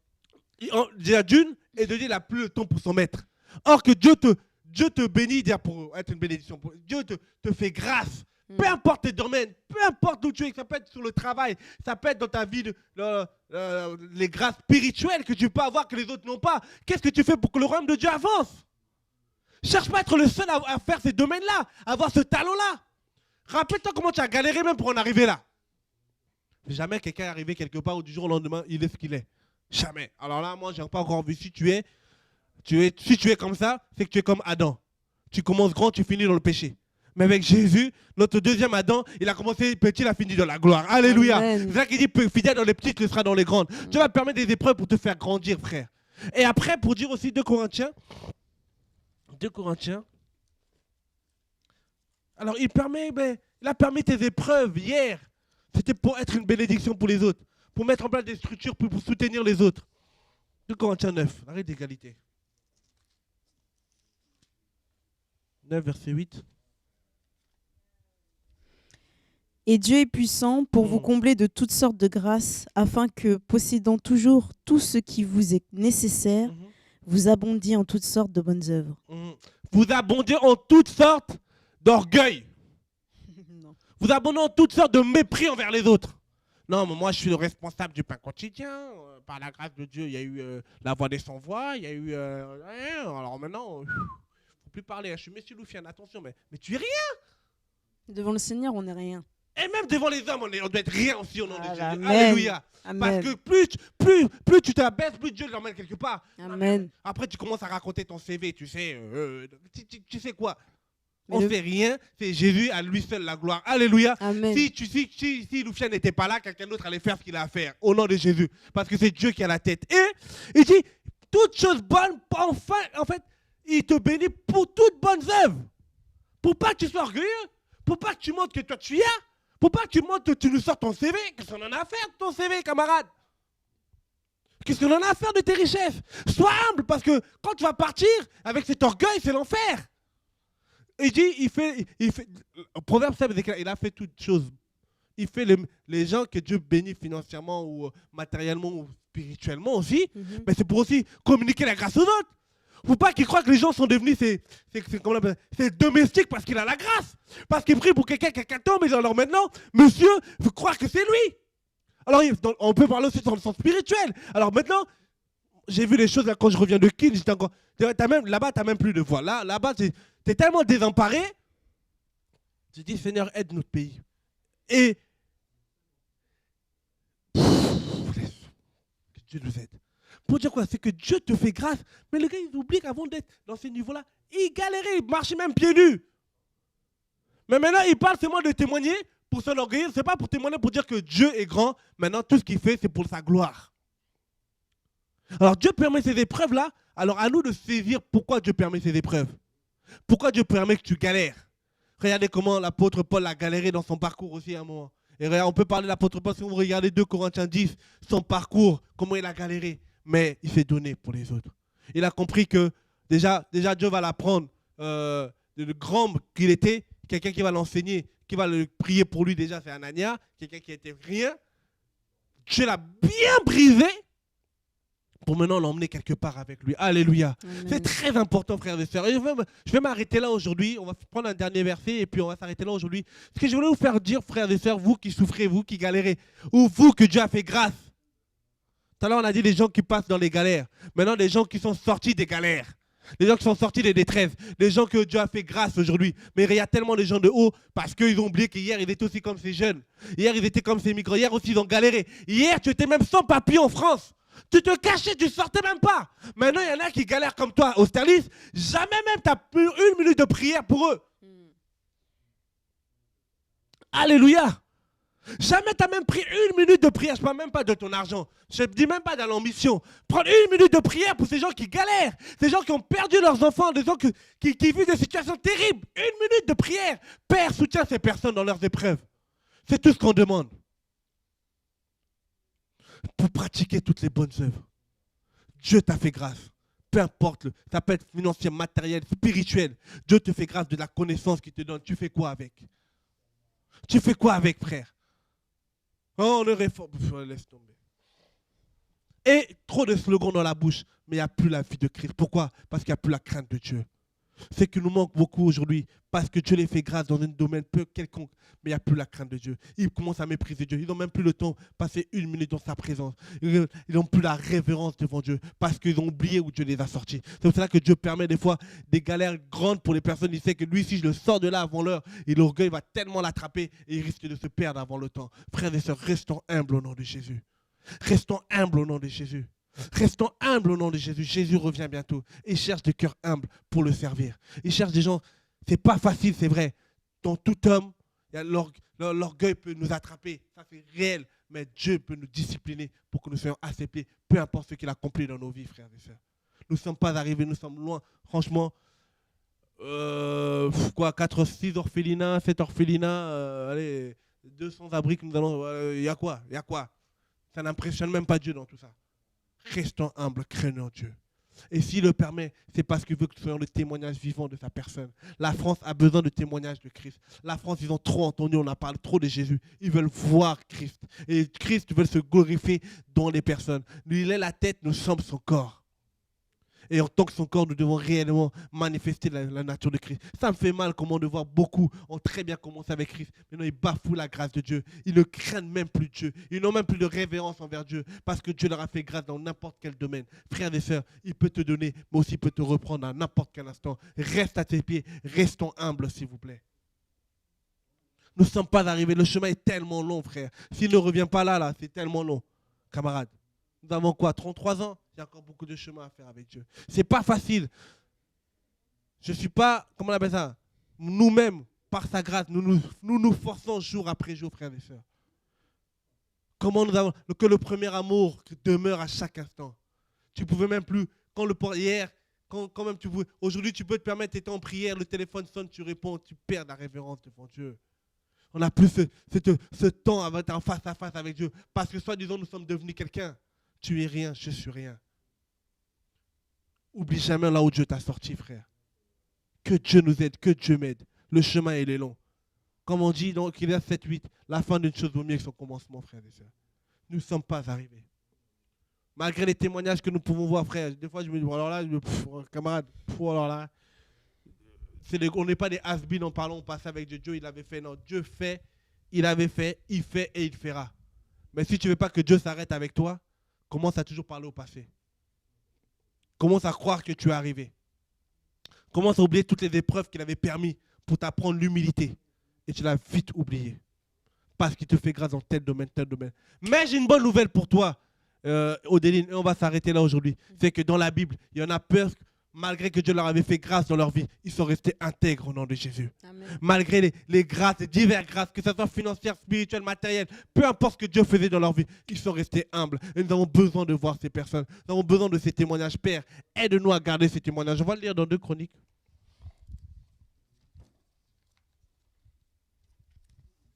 Déjà d'une, et de dire, il n'a plus le temps pour s'en mettre. Or que Dieu te bénit pour être une bénédiction. Dieu te fait grâce. Peu importe tes domaines, peu importe où tu es, ça peut être sur le travail, ça peut être dans ta vie, les grâces spirituelles que tu peux avoir que les autres n'ont pas. Qu'est-ce que tu fais pour que le royaume de Dieu avance? Cherche pas à être le seul à faire ces domaines-là, à avoir ce talent-là. Rappelle-toi comment tu as galéré même pour en arriver là. Jamais quelqu'un est arrivé quelque part où du jour au lendemain, il est ce qu'il est. Jamais. Alors là, moi, je n'ai pas encore vu. Si tu es comme ça, c'est que tu es comme Adam. Tu commences grand, tu finis dans le péché. Mais avec Jésus, notre deuxième Adam, il a commencé petit, il a fini dans la gloire. Alléluia. Amen. C'est ça qu'il dit, fidèle dans les petites, il sera dans les grandes. Dieu va permettre des épreuves pour te faire grandir, frère. Et après, pour dire aussi 2 Corinthiens. Alors, il a permis tes épreuves hier. C'était pour être une bénédiction pour les autres. Pour mettre en place des structures pour soutenir les autres. 2 Corinthiens 9, arrêt d'égalité. 9, verset 8. Et Dieu est puissant pour vous combler de toutes sortes de grâces, afin que, possédant toujours tout ce qui vous est nécessaire, vous abondiez en toutes sortes de bonnes œuvres. Vous abondiez en toutes sortes d'orgueil. Vous abondez en toutes sortes de mépris envers les autres. Non, mais moi, je suis le responsable du pain quotidien. Par la grâce de Dieu, il y a eu la voix des sans-voix. Il y a eu... alors maintenant, il ne faut plus parler. Je suis Monsieur Loufiane, attention, mais tu es rien. Devant le Seigneur, on n'est rien. Et même devant les hommes, on doit être rien aussi au nom de Jésus. Amen. Alléluia. Amen. Parce que plus tu t'abaisses, plus Dieu l'emmène quelque part. Amen. Après, tu commences à raconter ton CV, tu sais. Tu sais quoi? Mais On ne fait rien, c'est Jésus à lui seul la gloire. Alléluia. Amen. Si Loufiane n'était pas là, quelqu'un d'autre allait faire ce qu'il a à faire. Au nom de Jésus. Parce que c'est Dieu qui a la tête. Et il dit, toute chose bonne, enfin, en fait, il te bénit pour toutes bonnes œuvres. Pour pas que tu sois orgueilleux. Pour pas que tu montres que toi tu y as. Pour pas que tu montres que tu nous sors ton CV. Qu'est-ce qu'on en a à faire de ton CV, camarade? Qu'est-ce qu'on en a à faire de tes richesses? Sois humble, parce que quand tu vas partir avec cet orgueil, c'est l'enfer. Il dit, il fait Proverbe 7, il a fait toutes choses. Il fait les gens que Dieu bénit financièrement ou matériellement ou spirituellement aussi. Mais c'est pour aussi communiquer la grâce aux autres. Il ne faut pas qu'ils croient que les gens sont devenus c'est domestique parce qu'il a la grâce. Parce qu'il prie pour quelqu'un tombe, et alors maintenant, monsieur veut croire que c'est lui. Alors on peut parler aussi dans le sens spirituel. Alors maintenant, j'ai vu les choses là, quand je reviens de Kiel, j'étais encore... Là-bas, tu n'as même plus de voix. Là-bas, tu es tellement désemparé. Tu dis, Seigneur, aide notre pays. Et que Dieu nous aide. Pour dire quoi? C'est que Dieu te fait grâce. Mais le gars, il oublie qu'avant d'être dans ce niveau-là, il galérait, il marchait même pieds nus. Mais maintenant, il parle seulement de témoigner pour s'enorgueillir. Ce n'est pas pour témoigner, pour dire que Dieu est grand. Maintenant, tout ce qu'il fait, c'est pour sa gloire. Alors, Dieu permet ces épreuves-là. Alors, à nous de saisir pourquoi Dieu permet ces épreuves. Pourquoi Dieu permet que tu galères. Regardez comment l'apôtre Paul a galéré dans son parcours aussi à un moment. Et regarde, on peut parler de l'apôtre Paul, si vous regardez 2 Corinthiens 10, son parcours, comment il a galéré. Mais il s'est donné pour les autres. Il a compris que déjà Dieu va l'apprendre le grand qu'il était, quelqu'un qui va l'enseigner, qui va le prier pour lui déjà, c'est Anania, quelqu'un qui n'était rien. Dieu l'a bien brisé pour maintenant l'emmener quelque part avec lui. Alléluia. Amen. C'est très important, frères et sœurs. Et je vais m'arrêter là aujourd'hui. On va prendre un dernier verset et puis on va s'arrêter là aujourd'hui. Ce que je voulais vous faire dire, frères et sœurs, vous qui souffrez, vous qui galérez, ou vous que Dieu a fait grâce. Tout à l'heure, on a dit les gens qui passent dans les galères. Maintenant, les gens qui sont sortis des galères. Les gens qui sont sortis des détresses. Les gens que Dieu a fait grâce aujourd'hui. Mais il y a tellement de gens de haut parce qu'ils ont oublié qu'hier, ils étaient aussi comme ces jeunes. Hier, ils étaient comme ces migrants. Hier aussi, ils ont galéré. Hier, tu étais même sans papier en France. Tu te cachais, tu ne sortais même pas. Maintenant, il y en a qui galèrent comme toi, Austerlitz. Jamais même tu as plus 1 minute de prière pour eux. Alléluia. Jamais tu n'as même pris 1 minute de prière. Je ne parle même pas de ton argent. Je ne dis même pas de l'ambition. Prendre 1 minute de prière pour ces gens qui galèrent. Ces gens qui ont perdu leurs enfants. Des gens qui vivent des situations terribles. 1 minute de prière. Père, soutiens ces personnes dans leurs épreuves. C'est tout ce qu'on demande. Pour pratiquer toutes les bonnes œuvres. Dieu t'a fait grâce. Peu importe, ça peut être financier, matériel, spirituel. Dieu te fait grâce de la connaissance qu'il te donne. Tu fais quoi avec? Tu fais quoi avec, frère? Oh, on ne réforme. Laisse tomber. Et trop de slogans dans la bouche, mais il n'y a plus la vie de Christ. Pourquoi? Parce qu'il n'y a plus la crainte de Dieu. C'est qu'il nous manque beaucoup aujourd'hui, parce que Dieu les fait grâce dans un domaine peu quelconque, mais il n'y a plus la crainte de Dieu. Ils commencent à mépriser Dieu. Ils n'ont même plus le temps de passer 1 minute dans sa présence. Ils n'ont plus la révérence devant Dieu, parce qu'ils ont oublié où Dieu les a sortis. C'est pour cela que Dieu permet des fois des galères grandes pour les personnes. Il sait que lui, si je le sors de là avant l'heure, et l'orgueil va tellement l'attraper et il risque de se perdre avant le temps. Frères et sœurs, restons humbles au nom de Jésus. Restons humbles au nom de Jésus. Restons humbles au nom de Jésus. Jésus revient bientôt. Il cherche des cœurs humbles pour le servir. Il cherche des gens. C'est pas facile, c'est vrai. Dans tout homme, l'orgueil peut nous attraper. Ça, c'est réel. Mais Dieu peut nous discipliner pour que nous soyons acceptés, peu importe ce qu'il a accompli dans nos vies, frères et sœurs. Nous ne sommes pas arrivés, nous sommes loin. Franchement, 4, 6 orphelinats, 7 orphelinats, allez, 200 abris que nous allons. Il y a quoi? Ça n'impressionne même pas Dieu dans tout ça. Restons humbles, craignons Dieu. Et s'il le permet, c'est parce qu'il veut que nous soyons le témoignage vivant de sa personne. La France a besoin de témoignages de Christ. La France, ils ont trop entendu, on a parlé trop de Jésus. Ils veulent voir Christ. Et Christ veut se glorifier dans les personnes. Lui, il est la tête, nous sommes son corps. Et en tant que son corps, nous devons réellement manifester la nature de Christ. Ça me fait mal comment de voir beaucoup ont très bien commencé avec Christ. Maintenant, ils bafouent la grâce de Dieu. Ils ne craignent même plus Dieu. Ils n'ont même plus de révérence envers Dieu parce que Dieu leur a fait grâce dans n'importe quel domaine. Frères et sœurs, il peut te donner, mais aussi il peut te reprendre à n'importe quel instant. Reste à tes pieds. Restons humbles, s'il vous plaît. Nous ne sommes pas arrivés. Le chemin est tellement long, frère. S'il ne revient pas là, c'est tellement long. Camarades, nous avons quoi? 33 ans? Il y a encore beaucoup de chemin à faire avec Dieu. Ce n'est pas facile. Je ne suis pas, comment on appelle ça? Nous-mêmes, par sa grâce, nous forçons jour après jour, frères et sœurs. Comment nous avons, que le premier amour demeure à chaque instant. Tu ne pouvais même plus, hier, quand même tu pouvais, aujourd'hui tu peux te permettre, tu étais en prière, le téléphone sonne, tu réponds, tu perds la révérence devant Dieu. On n'a plus ce temps en face à face avec Dieu. Parce que soi-disant, nous sommes devenus quelqu'un. Tu es rien, je suis rien. Oublie jamais là où Dieu t'a sorti, frère. Que Dieu nous aide, que Dieu m'aide. Le chemin, il est long. Comme on dit dans Ecclésiaste 7-8, la fin d'une chose vaut mieux que son commencement, frère et sœurs. Nous ne sommes pas arrivés. Malgré les témoignages que nous pouvons voir, frère, des fois je me dis, alors là, camarade, alors là, on n'est pas des has-been en parlant, on passe avec Dieu. Dieu, il avait fait. Non, Dieu fait, il avait fait, il fait et il fera. Mais si tu ne veux pas que Dieu s'arrête avec toi, commence à toujours parler au passé. Commence à croire que tu es arrivé. Commence à oublier toutes les épreuves qu'il avait permis pour t'apprendre l'humilité. Et tu l'as vite oublié. parce qu'il te fait grâce dans tel domaine, tel domaine. Mais j'ai une bonne nouvelle pour toi, Odéline, et on va s'arrêter là aujourd'hui. C'est que dans la Bible, il y en a peur, malgré que Dieu leur avait fait grâce dans leur vie, ils sont restés intègres au nom de Jésus. Amen. Malgré les grâces, les diverses grâces, que ce soit financières, spirituelles, matérielles, peu importe ce que Dieu faisait dans leur vie, ils sont restés humbles. Et nous avons besoin de voir ces personnes. Nous avons besoin de ces témoignages. Père, aide-nous à garder ces témoignages. On va le lire dans 2 Chroniques.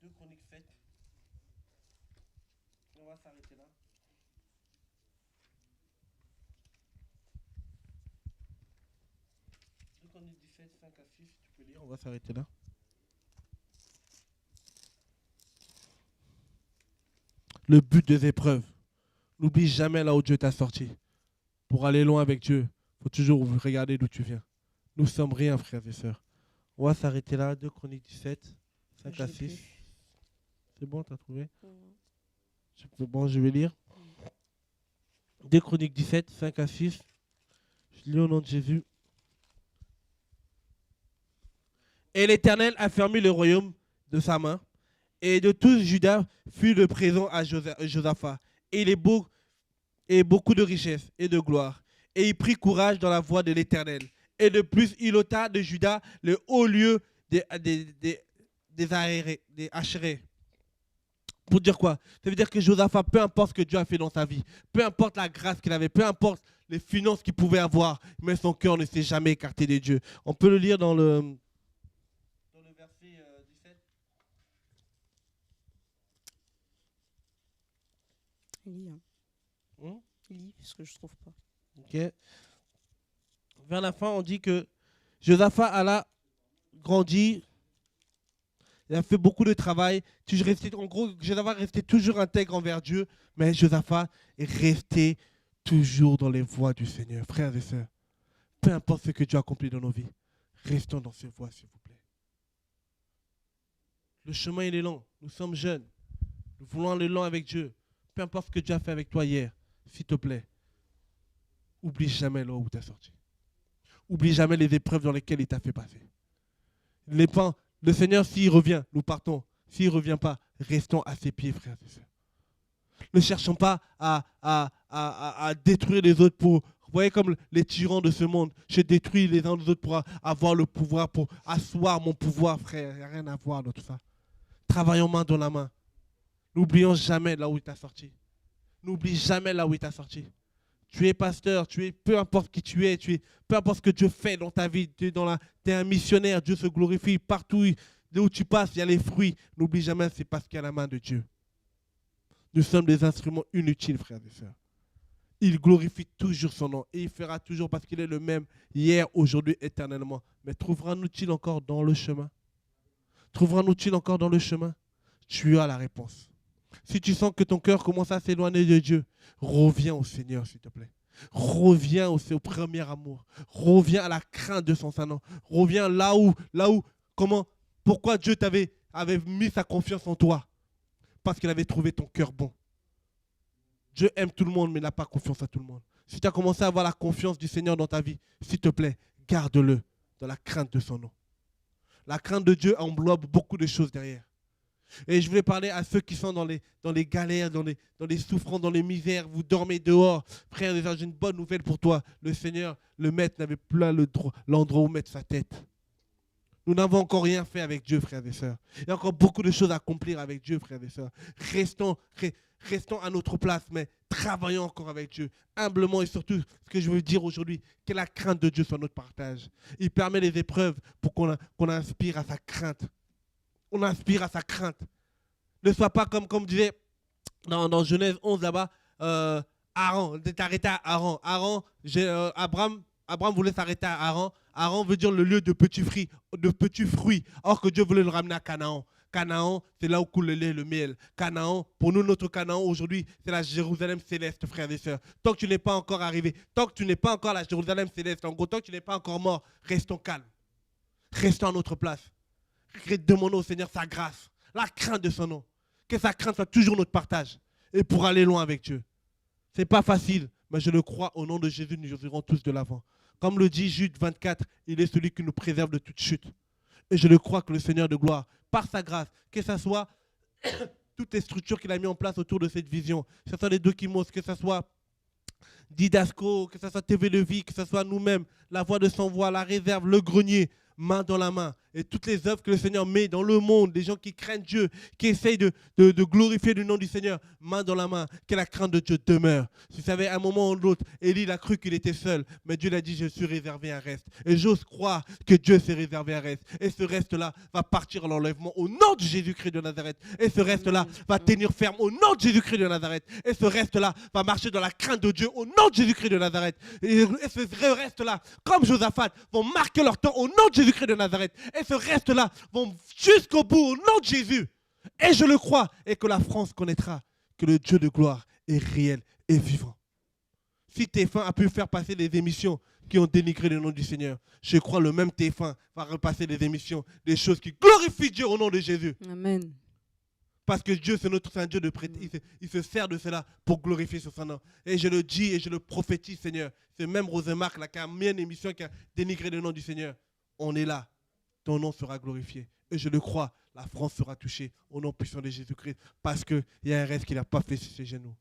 2 Chroniques 7. On va s'arrêter là. 2 Chroniques 17, 5 à 6, tu peux lire. On va s'arrêter là. Le but des épreuves. N'oublie jamais là où Dieu t'a sorti. Pour aller loin avec Dieu, il faut toujours regarder d'où tu viens. Nous sommes rien, frères et sœurs. On va s'arrêter là. 2 Chroniques 17, 5 à 6. C'est bon, t'as trouvé? Bon, je vais lire. 2 Chroniques 17, 5 à 6. Je lis au nom de Jésus. Et l'Éternel a fermé le royaume de sa main. Et de tous Juda fut le présent à Josaphat. Et il est beau, et beaucoup de richesses et de gloire. Et il prit courage dans la voie de l'Éternel. Et de plus, il ôta de Juda le haut lieu des Achérais. Pour dire quoi? Ça veut dire que Josaphat, peu importe ce que Dieu a fait dans sa vie, peu importe la grâce qu'il avait, peu importe les finances qu'il pouvait avoir, mais son cœur ne s'est jamais écarté de Dieu. On peut le lire dans le verset 17. Lis, hein. Lis, parce que je trouve pas. Ok. Vers la fin, on dit que Josaphat alla grandir. Il a fait beaucoup de travail. En gros, Josaphat restait toujours intègre envers Dieu, mais Josaphat est resté toujours dans les voies du Seigneur. Frères et sœurs, peu importe ce que Dieu a accompli dans nos vies, restons dans ces voies, s'il vous plaît. Le chemin, il est long. Nous sommes jeunes. Nous voulons aller long avec Dieu. Peu importe ce que Dieu a fait avec toi hier, s'il te plaît, oublie jamais là où tu as sorti. Oublie jamais les épreuves dans lesquelles il t'a fait passer. Le Seigneur, s'il revient, nous partons. S'il ne revient pas, restons à ses pieds, frères et sœurs. Ne cherchons pas à détruire les autres pour... Vous voyez comme les tyrans de ce monde. Je détruis les uns les autres pour avoir le pouvoir, pour asseoir mon pouvoir, frère. Il n'y a rien à voir dans tout ça. Travaillons main dans la main. N'oublions jamais là où il t'a sorti. N'oublie jamais là où il t'a sorti. Tu es pasteur, peu importe qui tu es, peu importe ce que Dieu fait dans ta vie, tu es un missionnaire, Dieu se glorifie partout où tu passes, il y a les fruits. N'oublie jamais, c'est parce qu'il y a la main de Dieu. Nous sommes des instruments inutiles, frères et sœurs. Il glorifie toujours son nom et il fera toujours parce qu'il est le même hier, aujourd'hui, éternellement. Mais trouvera-nous-t-il encore dans le chemin? Trouvera-nous-t-il encore dans le chemin? Tu as la réponse. Si tu sens que ton cœur commence à s'éloigner de Dieu, reviens au Seigneur, s'il te plaît. Reviens au premier amour. Reviens à la crainte de son Saint-Nom. Reviens pourquoi Dieu avait mis sa confiance en toi? Parce qu'il avait trouvé ton cœur bon. Dieu aime tout le monde, mais il n'a pas confiance à tout le monde. Si tu as commencé à avoir la confiance du Seigneur dans ta vie, s'il te plaît, garde-le dans la crainte de son nom. La crainte de Dieu englobe beaucoup de choses derrière. Et je voulais parler à ceux qui sont dans les galères, dans les souffrances, dans les misères. Vous dormez dehors. Frère, j'ai une bonne nouvelle pour toi. Le Seigneur, le Maître, n'avait plus l'endroit où mettre sa tête. Nous n'avons encore rien fait avec Dieu, frères et sœurs. Il y a encore beaucoup de choses à accomplir avec Dieu, frères et sœurs. Restons à notre place, mais travaillons encore avec Dieu. Humblement et surtout, ce que je veux dire aujourd'hui, que la crainte de Dieu soit notre partage. Il permet les épreuves pour qu'on inspire à sa crainte. On inspire à sa crainte. Ne sois pas comme disait dans Genèse 11 là-bas, Aaron, t'arrêter à Aaron. Abraham voulait s'arrêter à Aaron. Aaron veut dire le lieu de petits fruits. Or que Dieu voulait le ramener à Canaan. Canaan, c'est là où coule le lait et le miel. Canaan, pour nous, notre Canaan aujourd'hui, c'est la Jérusalem céleste, frères et sœurs. Tant que tu n'es pas encore arrivé, tant que tu n'es pas encore à la Jérusalem céleste, en gros, tant que tu n'es pas encore mort, restons calmes. Restons à notre place. Demandons au Seigneur sa grâce, la crainte de son nom. Que sa crainte soit toujours notre partage. Et pour aller loin avec Dieu. Ce n'est pas facile, mais je le crois, au nom de Jésus, nous irons tous de l'avant. Comme le dit Jude 24, il est celui qui nous préserve de toute chute. Et je le crois que le Seigneur de gloire, par sa grâce, que ce soit toutes les structures qu'il a mis en place autour de cette vision, que ce soit les Dokimos, que ce soit Didasco, que ce soit TV de Vie, que ce soit nous-mêmes, la voix de sans voix, la réserve, le grenier, main dans la main. Et toutes les œuvres que le Seigneur met dans le monde, des gens qui craignent Dieu, qui essayent de glorifier le nom du Seigneur, main dans la main, que la crainte de Dieu demeure. Vous savez, à un moment ou l'autre, Élie il a cru qu'il était seul, mais Dieu l'a dit, je suis réservé un reste. Et j'ose croire que Dieu s'est réservé un reste. Et ce reste-là va partir à l'enlèvement au nom de Jésus-Christ de Nazareth. Et ce reste-là va tenir ferme au nom de Jésus-Christ de Nazareth. Et ce reste-là va marcher dans la crainte de Dieu au nom de Jésus-Christ de Nazareth. Et ce reste-là, comme Josaphat, vont marquer leur temps au nom de Jésus-Christ de Nazareth. Et ce reste-là vont jusqu'au bout au nom de Jésus. Et je le crois. Et que la France connaîtra que le Dieu de gloire est réel et vivant. Si TF1 a pu faire passer des émissions qui ont dénigré le nom du Seigneur, je crois le même TF1 va repasser des émissions, des choses qui glorifient Dieu au nom de Jésus. Amen. Parce que Dieu, c'est un Dieu de prêter. Il se sert de cela pour glorifier son nom. Et je le dis et je le prophétise, Seigneur. C'est même Rosemarc là, qui a mis une émission qui a dénigré le nom du Seigneur. On est là. Ton nom sera glorifié. Et je le crois, la France sera touchée au nom puissant de Jésus-Christ. Parce qu'il y a un reste qu'il n'a pas fait sur ses genoux.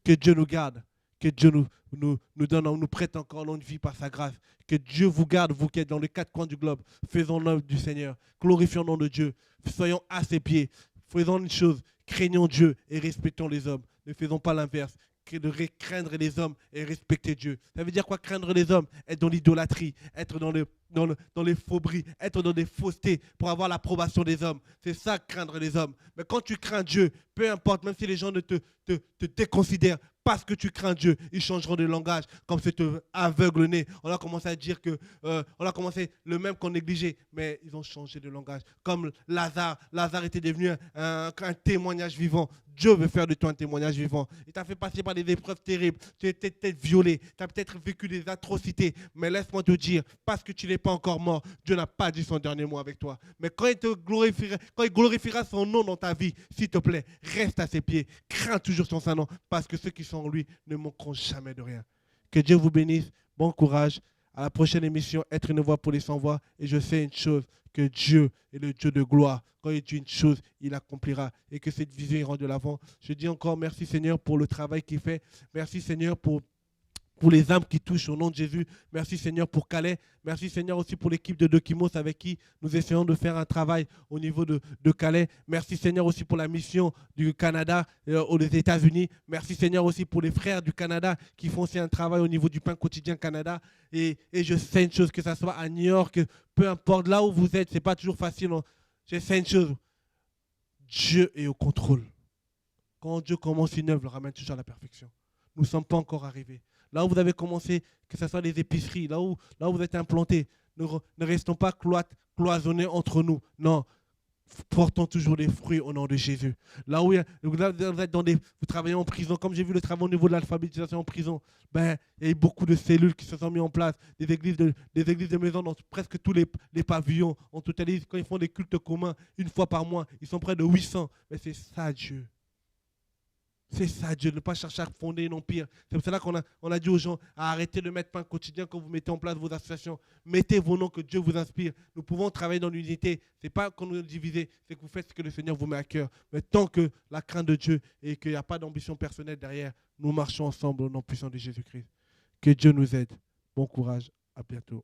Que Dieu nous garde. Que Dieu nous prête encore une vie par sa grâce. Que Dieu vous garde, vous qui êtes dans les quatre coins du globe. Faisons l'œuvre du Seigneur. Glorifions le nom de Dieu. Soyons à ses pieds. Faisons une chose. Craignons Dieu et respectons les hommes. Ne faisons pas l'inverse. De craindre les hommes et respecter Dieu. Ça veut dire quoi, craindre les hommes? Être dans l'idolâtrie, être dans les fauxeries, être dans des faussetés pour avoir l'approbation des hommes. C'est ça, craindre les hommes. Mais quand tu crains Dieu, peu importe, même si les gens ne te déconsidèrent, parce que tu crains Dieu, ils changeront de langage, comme cet aveugle-né. On a commencé à dire que, on a commencé le même qu'on négligeait, mais ils ont changé de langage. Comme Lazare était devenu un témoignage vivant. Dieu veut faire de toi un témoignage vivant. Il t'a fait passer par des épreuves terribles. Tu as peut-être violé, tu as peut-être vécu des atrocités, mais laisse-moi te dire, parce que tu n'es pas encore mort, Dieu n'a pas dit son dernier mot avec toi. Mais quand il glorifiera son nom dans ta vie, s'il te plaît, reste à ses pieds, crains toujours son nom, parce que ceux qui sont en lui ne manqueront jamais de rien. Que Dieu vous bénisse, bon courage. À la prochaine émission, être une voix pour les sans-voix. Et je sais une chose, que Dieu est le Dieu de gloire. Quand il dit une chose, il accomplira. Et que cette vision ira de l'avant. Je dis encore merci Seigneur pour le travail qu'il fait. Merci Seigneur pour les âmes qui touchent au nom de Jésus. Merci Seigneur pour Calais. Merci Seigneur aussi pour l'équipe de Dokimos avec qui nous essayons de faire un travail au niveau de Calais. Merci Seigneur aussi pour la mission du Canada aux États-Unis. Merci Seigneur aussi pour les frères du Canada qui font aussi un travail au niveau du pain quotidien Canada. Et je sais une chose, que ce soit à New York, peu importe là où vous êtes, ce n'est pas toujours facile. Non. Je sais une chose, Dieu est au contrôle. Quand Dieu commence une œuvre, il le ramène toujours à la perfection. Nous ne sommes pas encore arrivés. Là où vous avez commencé, que ce soit les épiceries, là où vous êtes implantés, ne restons pas cloisonnés entre nous. Non, portons toujours des fruits au nom de Jésus. Là où vous êtes vous travaillez en prison, comme j'ai vu le travail au niveau de l'alphabétisation en prison, il y a eu beaucoup de cellules qui se sont mises en place, des églises de maison dans presque tous les pavillons. En totalise, quand ils font des cultes communs, une fois par mois, ils sont près de 800. Mais c'est ça Dieu. C'est ça, Dieu, ne pas chercher à fonder un empire. C'est pour cela qu'on a dit aux gens à arrêter de mettre pain quotidien quand vous mettez en place vos associations. Mettez vos noms que Dieu vous inspire. Nous pouvons travailler dans l'unité. Ce n'est pas qu'on nous divise, c'est que vous faites ce que le Seigneur vous met à cœur. Mais tant que la crainte de Dieu et qu'il n'y a pas d'ambition personnelle derrière, nous marchons ensemble au nom puissant de Jésus-Christ. Que Dieu nous aide. Bon courage. À bientôt.